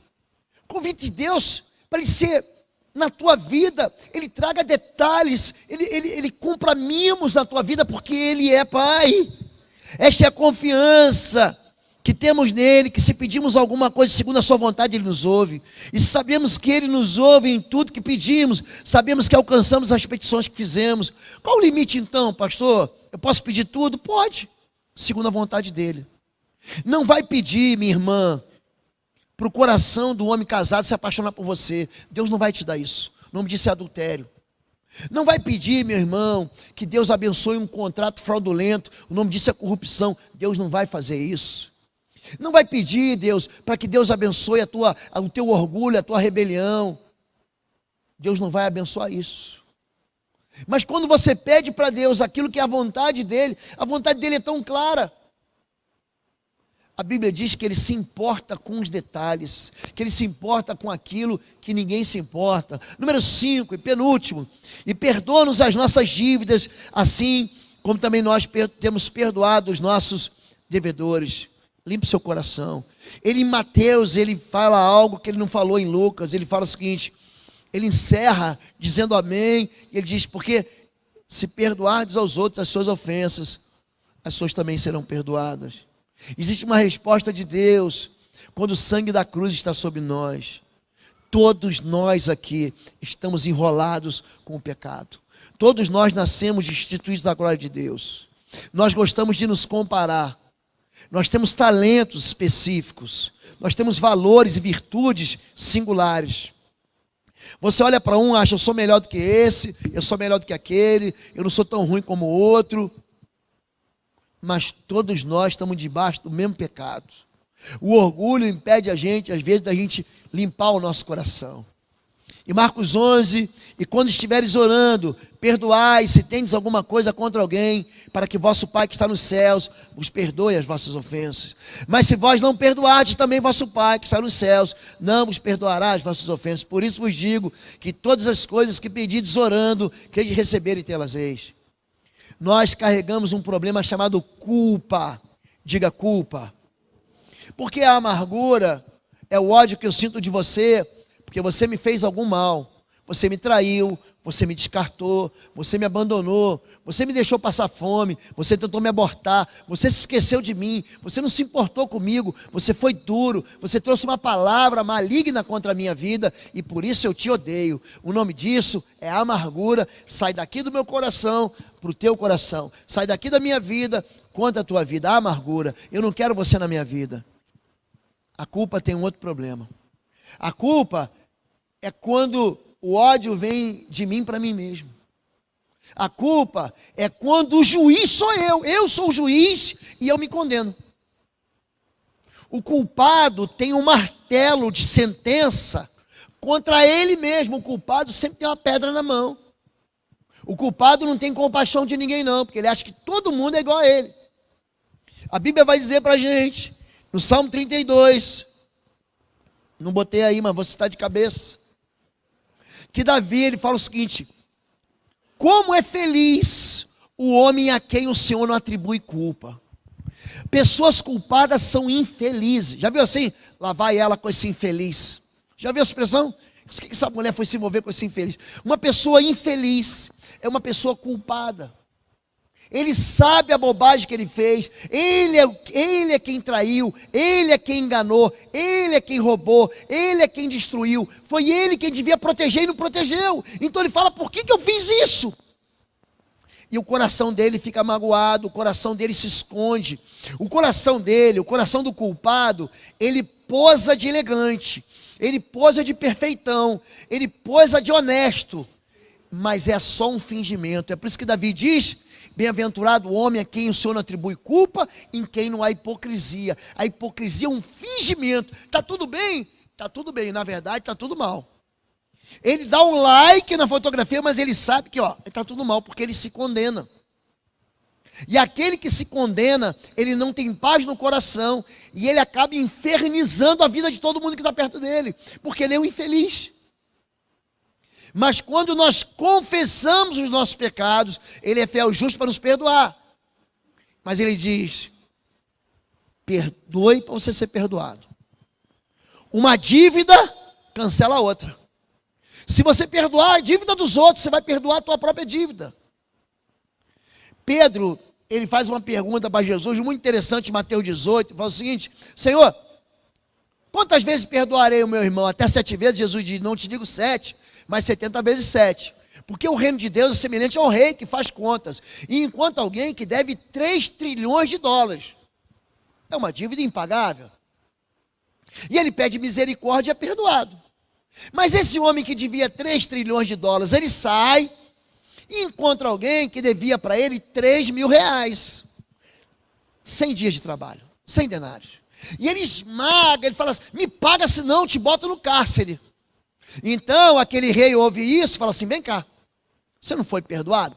Convide Deus para Ele ser na tua vida, Ele traga detalhes, Ele cumpra mimos na tua vida, porque Ele é Pai. Esta é a confiança que temos nele, que se pedimos alguma coisa segundo a sua vontade, Ele nos ouve. E sabemos que Ele nos ouve em tudo que pedimos, sabemos que alcançamos as petições que fizemos. Qual o limite então, pastor? Eu posso pedir tudo? Pode, segundo a vontade dEle. Não vai pedir, minha irmã, para o coração do homem casado se apaixonar por você. Deus não vai te dar isso. O nome disso é adultério. Não vai pedir, meu irmão, que Deus abençoe um contrato fraudulento. O nome disso é corrupção. Deus não vai fazer isso. Não vai pedir, Deus, para que Deus abençoe o teu orgulho, a tua rebelião. Deus não vai abençoar isso. Mas quando você pede para Deus aquilo que é a vontade dele é tão clara. A Bíblia diz que ele se importa com os detalhes, que ele se importa com aquilo que ninguém se importa. Número 5 e penúltimo, e perdoa-nos as nossas dívidas, assim como também nós temos perdoado os nossos devedores. Limpe seu coração. Ele em Mateus, ele fala algo que ele não falou em Lucas. Ele fala o seguinte, ele encerra dizendo amém, e ele diz, porque se perdoardes aos outros as suas ofensas, as suas também serão perdoadas. Existe uma resposta de Deus quando o sangue da cruz está sobre nós. Todos nós aqui estamos enrolados com o pecado. Todos nós nascemos destituídos da glória de Deus. Nós gostamos de nos comparar. Nós temos talentos específicos. Nós temos valores e virtudes singulares. Você olha para um e acha, eu sou melhor do que esse, eu sou melhor do que aquele, eu não sou tão ruim como o outro. Mas todos nós estamos debaixo do mesmo pecado. O orgulho impede a gente, às vezes, da gente limpar o nosso coração. Em Marcos 11, e quando estiveres orando, perdoai se tendes alguma coisa contra alguém, para que vosso Pai que está nos céus vos perdoe as vossas ofensas. Mas se vós não perdoardes, também vosso Pai que está nos céus não vos perdoará as vossas ofensas. Por isso vos digo que todas as coisas que pedides orando, crede receber e tê-las eis. Nós carregamos um problema chamado culpa. Diga culpa. Porque a amargura é o ódio que eu sinto de você, porque você me fez algum mal. Você me traiu, você me descartou, você me abandonou, você me deixou passar fome, você tentou me abortar, você se esqueceu de mim, você não se importou comigo, você foi duro, você trouxe uma palavra maligna contra a minha vida e por isso eu te odeio. O nome disso é amargura. Sai daqui do meu coração para o teu coração, sai daqui da minha vida contra a tua vida. A amargura, eu não quero você na minha vida. A culpa tem um outro problema. A culpa é quando o ódio vem de mim para mim mesmo. A culpa é quando o juiz sou eu sou o juiz e eu me condeno. O culpado tem um martelo de sentença contra ele mesmo. O culpado sempre tem uma pedra na mão. O culpado não tem compaixão de ninguém não, porque ele acha que todo mundo é igual a ele. A Bíblia vai dizer para a gente, no Salmo 32, não botei aí, mas você está de cabeça, que Davi, ele fala o seguinte, como é feliz o homem a quem o Senhor não atribui culpa. Pessoas culpadas são infelizes. Já viu assim? Lá vai ela com esse infeliz. Já viu a expressão? Por que essa mulher foi se envolver com esse infeliz? Uma pessoa infeliz é uma pessoa culpada. Ele sabe a bobagem que ele fez, ele é quem traiu, ele é quem enganou, ele é quem roubou, ele é quem destruiu, foi ele quem devia proteger e não protegeu. Então ele fala, por que eu fiz isso? E o coração dele fica magoado, o coração dele se esconde. O coração dele, o coração do culpado, ele posa de elegante, ele posa de perfeitão, ele posa de honesto, mas é só um fingimento. É por isso que Davi diz, bem-aventurado o homem a quem o Senhor não atribui culpa, em quem não há hipocrisia. A hipocrisia é um fingimento. Está tudo bem? Está tudo bem, na verdade está tudo mal. Ele dá um like na fotografia, mas ele sabe que está tudo mal, porque ele se condena. E aquele que se condena, ele não tem paz no coração, e ele acaba infernizando a vida de todo mundo que está perto dele, porque ele é um infeliz. Mas quando nós confessamos os nossos pecados, ele é fiel e justo para nos perdoar. Mas ele diz, perdoe para você ser perdoado. Uma dívida cancela a outra. Se você perdoar a dívida dos outros, você vai perdoar a tua própria dívida. Pedro, ele faz uma pergunta para Jesus, muito interessante, em Mateus 18, ele fala o seguinte, Senhor, quantas vezes perdoarei o meu irmão? Até 7 vezes? Jesus diz, não te digo 7, mas 70 vezes 7. Porque o reino de Deus é semelhante ao rei que faz contas. E enquanto alguém que deve 3 trilhões de dólares. É uma dívida impagável. E ele pede misericórdia e é perdoado. Mas esse homem que devia 3 trilhões de dólares, ele sai e encontra alguém que devia para ele 3 mil reais. 100 dias de trabalho, 100 denários. E ele esmaga, ele fala assim, me paga senão eu te boto no cárcere. Então aquele rei ouve isso e fala assim: vem cá, você não foi perdoado?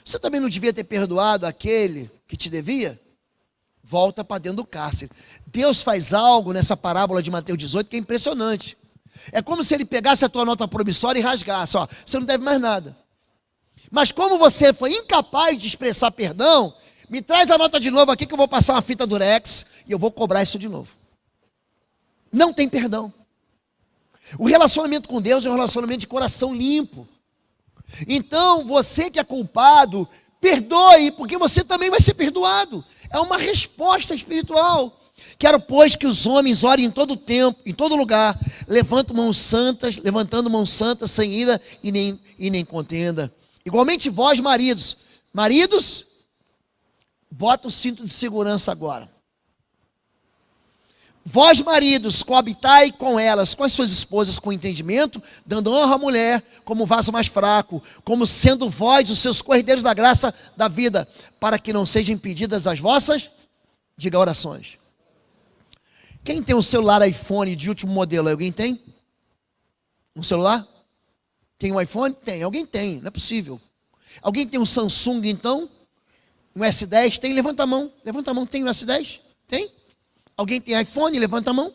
Você também não devia ter perdoado aquele que te devia? Volta para dentro do cárcere. Deus faz algo nessa parábola de Mateus 18 que é impressionante. É como se ele pegasse a tua nota promissória e rasgasse: ó, você não deve mais nada. Mas como você foi incapaz de expressar perdão, me traz a nota de novo aqui que eu vou passar uma fita durex e eu vou cobrar isso de novo. Não tem perdão. O relacionamento com Deus é um relacionamento de coração limpo. Então, você que é culpado, perdoe, porque você também vai ser perdoado. É uma resposta espiritual. Quero, pois, que os homens orem em todo tempo, em todo lugar, levantando mãos santas, sem ira e nem contenda. Igualmente vós, maridos, bota o cinto de segurança agora. Vós, maridos, coabitai com elas, com as suas esposas, com entendimento, dando honra à mulher como vaso mais fraco, como sendo vós os seus cordeiros da graça da vida, para que não sejam impedidas as vossas, diga, orações. Quem tem um celular iPhone de último modelo? Alguém tem? Um celular? Tem um iPhone? Tem. Alguém tem, não é possível. Alguém tem um Samsung então? Um S10? Tem? Levanta a mão. Levanta a mão. Tem um S10? Tem? Alguém tem iPhone? Levanta a mão.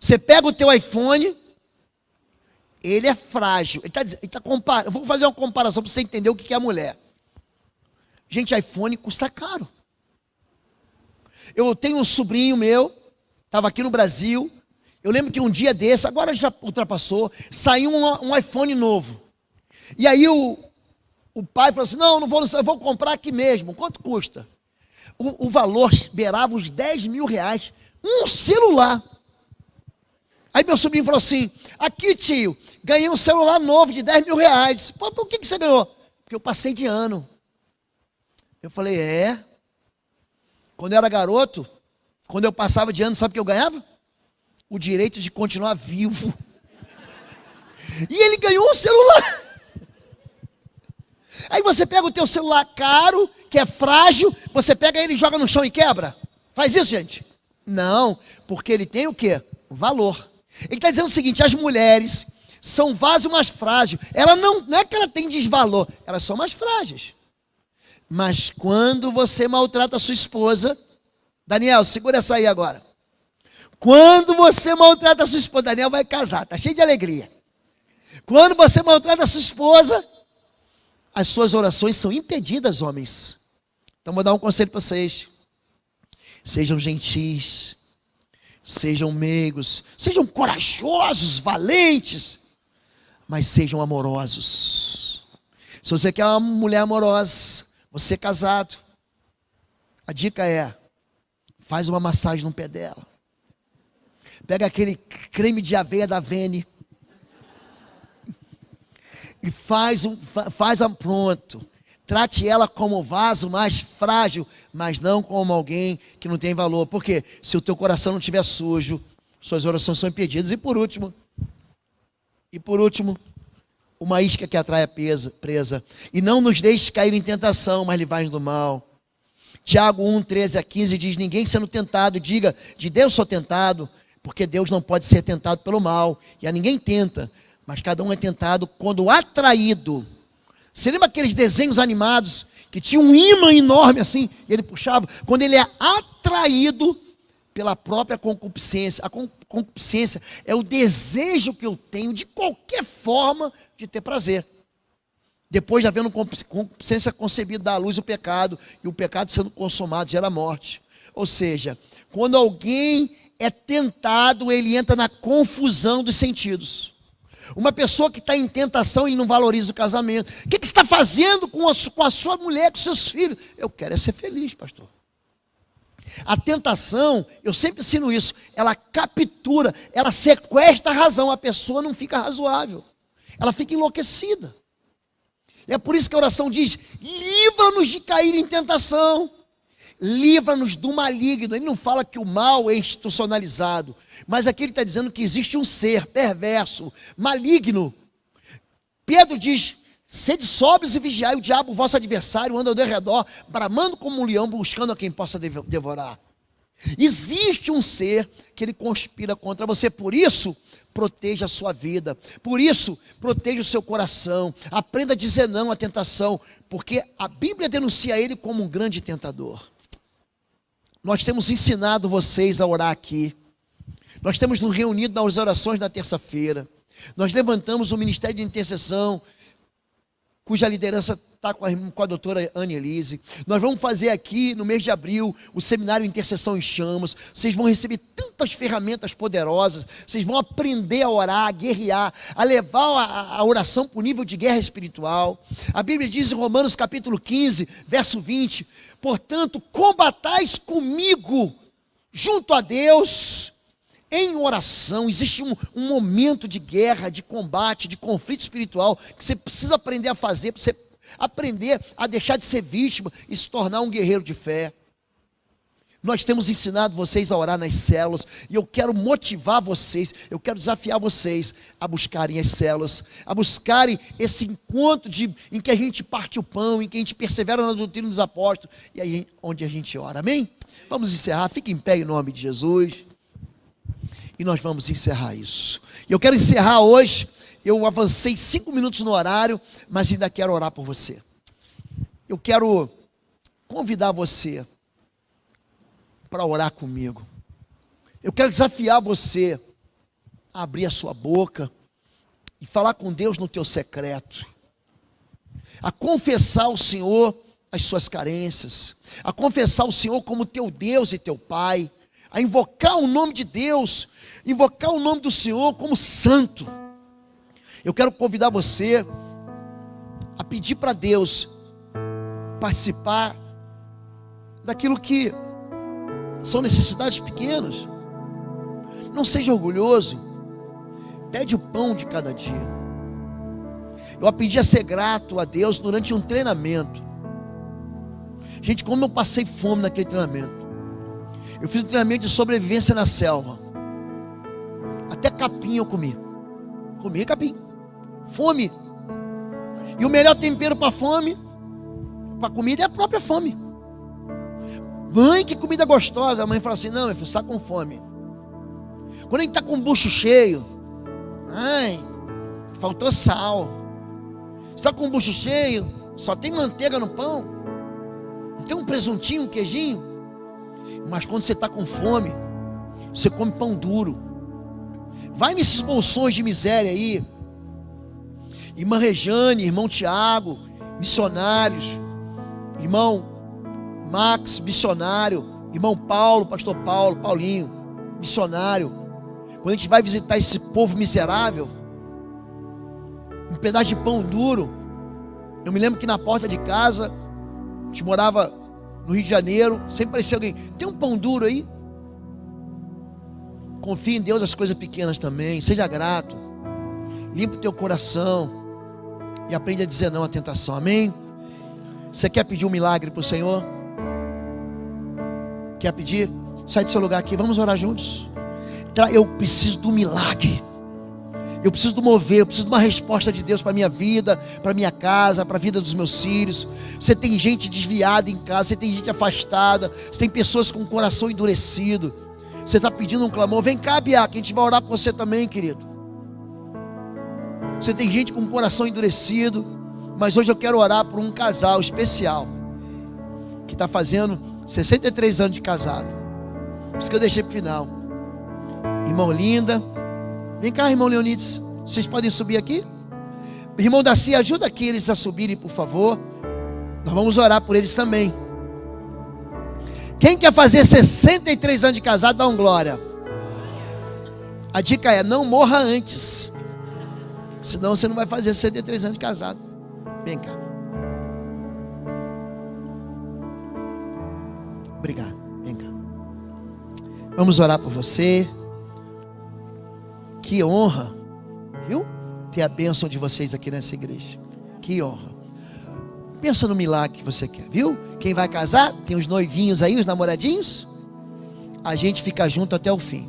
Você pega o teu iPhone, ele é frágil. Ele tá comparando. Eu vou fazer uma comparação para você entender o que é a mulher. Gente, iPhone custa caro. Eu tenho um sobrinho meu, estava aqui no Brasil. Eu lembro que um dia desse, agora já ultrapassou, saiu um iPhone novo. E aí o pai falou assim: não vou, eu vou comprar aqui mesmo. Quanto custa? O valor beirava os 10 mil reais. Um celular. Aí meu sobrinho falou assim: aqui, tio, ganhei um celular novo de 10 mil reais. Pô, por que você ganhou? Porque eu passei de ano. Eu falei: quando eu era garoto, quando eu passava de ano, sabe o que eu ganhava? O direito de continuar vivo. E ele ganhou um celular. Aí você pega o teu celular caro, que é frágil, você pega ele e joga no chão e quebra. Faz isso, gente? Não, porque ele tem o quê? Um valor. Ele está dizendo o seguinte: as mulheres são vaso mais frágil. Ela não é que ela tem desvalor, elas são mais frágeis. Mas quando você maltrata a sua esposa, Daniel, segura essa aí agora. Quando você maltrata a sua esposa, Daniel vai casar, está cheio de alegria. Quando você maltrata a sua esposa, as suas orações são impedidas, homens. Então vou dar um conselho para vocês: sejam gentis, sejam meigos, sejam corajosos, valentes, mas sejam amorosos. Se você quer uma mulher amorosa, você é casado, a dica é: faz uma massagem no pé dela. Pega aquele creme de aveia da Vene e pronto. Trate ela como vaso mais frágil, mas não como alguém que não tem valor. Porque se o teu coração não estiver sujo, suas orações são impedidas. E por último, uma isca que atrai a presa. E não nos deixes cair em tentação, mas livrai-nos do mal. Tiago 1, 13 a 15 diz: ninguém sendo tentado, diga, de Deus sou tentado, porque Deus não pode ser tentado pelo mal, e a ninguém tenta, mas cada um é tentado quando atraído. Você lembra aqueles desenhos animados que tinha um ímã enorme assim, e ele puxava? Quando ele é atraído pela própria concupiscência. A concupiscência é o desejo que eu tenho de qualquer forma de ter prazer. Depois de havendo concupiscência concebida da luz o pecado, e o pecado sendo consumado gera morte. Ou seja, quando alguém é tentado, ele entra na confusão dos sentidos. Uma pessoa que está em tentação, ele não valoriza o casamento. O que você está fazendo com a sua mulher, com seus filhos? Eu quero ser feliz, pastor. A tentação, eu sempre ensino isso, ela captura, ela sequestra a razão. A pessoa não fica razoável, ela fica enlouquecida. É por isso que a oração diz: livra-nos de cair em tentação, livra-nos do maligno. Ele não fala que o mal é institucionalizado, mas aqui ele está dizendo que existe um ser perverso, maligno. Pedro diz: sede sóbrios e vigiai, o diabo, vosso adversário, anda ao redor, bramando como um leão, buscando a quem possa devorar. Existe um ser que ele conspira contra você. Por isso, proteja a sua vida. Por isso, proteja o seu coração. Aprenda a dizer não à tentação, porque a Bíblia denuncia ele como um grande tentador. Nós temos ensinado vocês a orar aqui. Nós temos nos reunido nas orações da terça-feira. Nós levantamos o Ministério de Intercessão, cuja liderança está com a doutora Anne Elise. Nós vamos fazer aqui, no mês de abril, o seminário Intercessão em Chamas. Vocês vão receber tantas ferramentas poderosas. Vocês vão aprender a orar, a guerrear, a levar a oração para o nível de guerra espiritual. A Bíblia diz em Romanos capítulo 15, verso 20, portanto, combatais comigo, junto a Deus, em oração. Existe um momento de guerra, de combate, de conflito espiritual, que você precisa aprender a fazer, para você aprender a deixar de ser vítima e se tornar um guerreiro de fé. Nós temos ensinado vocês a orar nas células, e eu quero motivar vocês, eu quero desafiar vocês a buscarem as células, a buscarem esse encontro em que a gente parte o pão, em que a gente persevera na doutrina dos apóstolos, e aí onde a gente ora, amém? Vamos encerrar, fique em pé em nome de Jesus. E nós vamos encerrar isso. E eu quero encerrar hoje. Eu avancei 5 minutos no horário, mas ainda quero orar por você. Eu quero convidar você para orar comigo. Eu quero desafiar você a abrir a sua boca e falar com Deus no teu secreto. A confessar ao Senhor as suas carências. A confessar ao Senhor como teu Deus e teu Pai. A invocar o nome de Deus, invocar o nome do Senhor como santo. Eu quero convidar você a pedir para Deus participar daquilo que são necessidades pequenas. Não seja orgulhoso, pede o pão de cada dia. Eu aprendi a ser grato a Deus durante um treinamento. Gente, como eu passei fome naquele treinamento. Eu fiz um treinamento de sobrevivência na selva. Até capim eu comi. Comi capim. Fome. E o melhor tempero para fome, para comida, é a própria fome. Mãe, que comida gostosa. A mãe fala assim, não, meu filho, você está com fome. Quando a gente está com o bucho cheio, ai, faltou sal. Você está com o bucho cheio, só tem manteiga no pão. Não tem um presuntinho, um queijinho. Mas quando você está com fome, você come pão duro. Vai nesses bolsões de miséria aí. Irmã Rejane, irmão Tiago, missionários. Irmão Max, missionário. Irmão Paulo, pastor Paulo, Paulinho, missionário. Quando a gente vai visitar esse povo miserável, um pedaço de pão duro. Eu me lembro que na porta de casa, a gente morava no Rio de Janeiro, sempre parecia alguém, tem um pão duro aí? Confie em Deus as coisas pequenas também, seja grato, limpa o teu coração e aprende a dizer não à tentação, amém? Você quer pedir um milagre para o Senhor? Quer pedir? Sai do seu lugar aqui, vamos orar juntos. Eu preciso do milagre, eu preciso do mover, eu preciso de uma resposta de Deus para a minha vida, para a minha casa, para a vida dos meus filhos. Você tem gente desviada em casa, você tem gente afastada, você tem pessoas com o coração endurecido. Você está pedindo um clamor, vem cá, Bia, que a gente vai orar por você também, querido. Você tem gente com o coração endurecido, mas hoje eu quero orar por um casal especial, que está fazendo 63 anos de casado. Por isso que eu deixei para o final. Irmão Linda, vem cá, irmão Leonides, vocês podem subir aqui? Irmão Daci, ajuda aqui eles a subirem, por favor. Nós vamos orar por eles também. Quem quer fazer 63 anos de casado, dá um glória. A dica é, não morra antes, senão você não vai fazer 63 anos de casado. Vem cá. Obrigado, vem cá. Vamos orar por você. Que honra, viu? Ter a bênção de vocês aqui nessa igreja. Que honra. Pensa no milagre que você quer, viu? Quem vai casar, tem os noivinhos aí, os namoradinhos. A gente fica junto até o fim.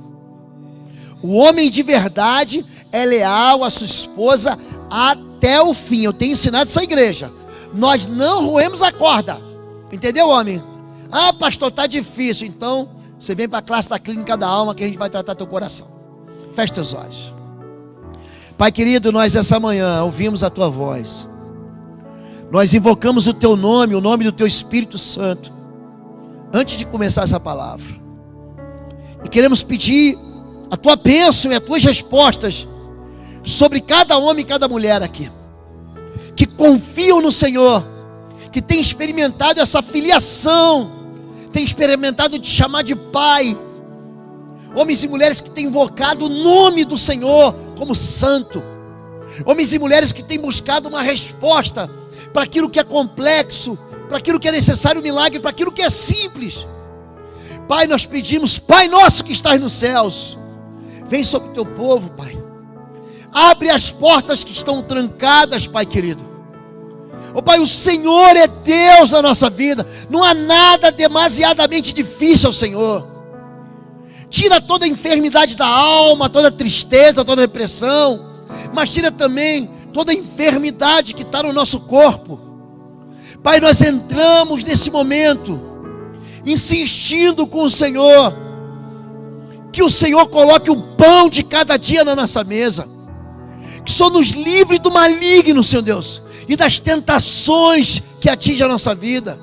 O homem de verdade é leal à sua esposa até o fim. Eu tenho ensinado essa igreja. Nós não roemos a corda. Entendeu, homem? Ah, pastor, tá difícil. Então, Você vem para a classe da clínica da alma que a gente vai tratar teu coração. Feche teus olhos. Pai querido, nós essa manhã ouvimos a tua voz. Nós invocamos o teu nome, o nome do teu Espírito Santo, antes de começar essa palavra. E queremos pedir a tua bênção e as tuas respostas sobre cada homem e cada mulher aqui, que confiam no Senhor, que tem experimentado essa filiação, tem experimentado te chamar de Pai. Homens e mulheres que têm invocado o nome do Senhor como santo. Homens e mulheres que têm buscado uma resposta para aquilo que é complexo, para aquilo que é necessário, um milagre, para aquilo que é simples. Pai, nós pedimos, Pai nosso que estás nos céus, vem sobre o teu povo, Pai. Abre as portas que estão trancadas, Pai querido. Oh Pai, o Senhor é Deus na nossa vida. Não há nada demasiadamente difícil ao Senhor. Tira toda a enfermidade da alma, toda a tristeza, toda a depressão, mas tira também toda a enfermidade que está no nosso corpo. Pai, nós entramos nesse momento insistindo com o Senhor, que o Senhor coloque o pão de cada dia na nossa mesa, que só nos livre do maligno, Senhor Deus, e das tentações que atingem a nossa vida.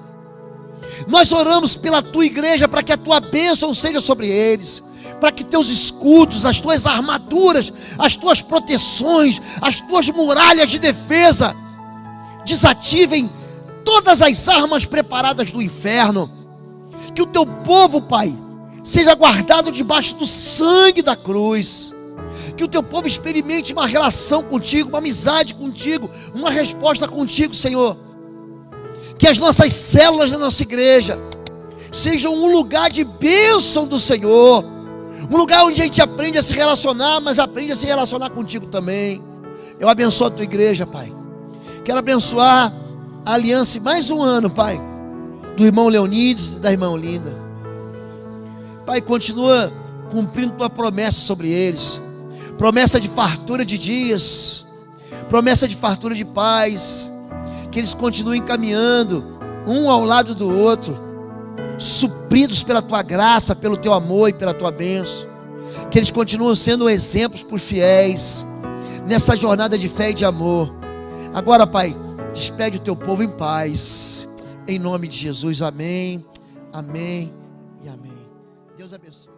Nós oramos pela tua igreja para que a tua bênção seja sobre eles, para que teus escudos, as tuas armaduras, as tuas proteções, as tuas muralhas de defesa desativem todas as armas preparadas do inferno. Que o teu povo, Pai, seja guardado debaixo do sangue da cruz. Que o teu povo experimente uma relação contigo, uma amizade contigo, uma resposta contigo, Senhor. Que as nossas células da nossa igreja sejam um lugar de bênção do Senhor, um lugar onde a gente aprende a se relacionar, mas aprende a se relacionar contigo também. Eu abençoo a tua igreja, Pai. Quero abençoar a aliança mais um ano, Pai, do irmão Leonides e da irmã Olinda. Pai, continua cumprindo tua promessa sobre eles, promessa de fartura de dias, promessa de fartura de paz, que eles continuem caminhando um ao lado do outro, supridos pela tua graça, pelo teu amor e pela tua bênção, que eles continuem sendo exemplos por fiéis nessa jornada de fé e de amor. Agora, Pai, despede o teu povo em paz, em nome de Jesus. Amém, amém e amém. Deus abençoe.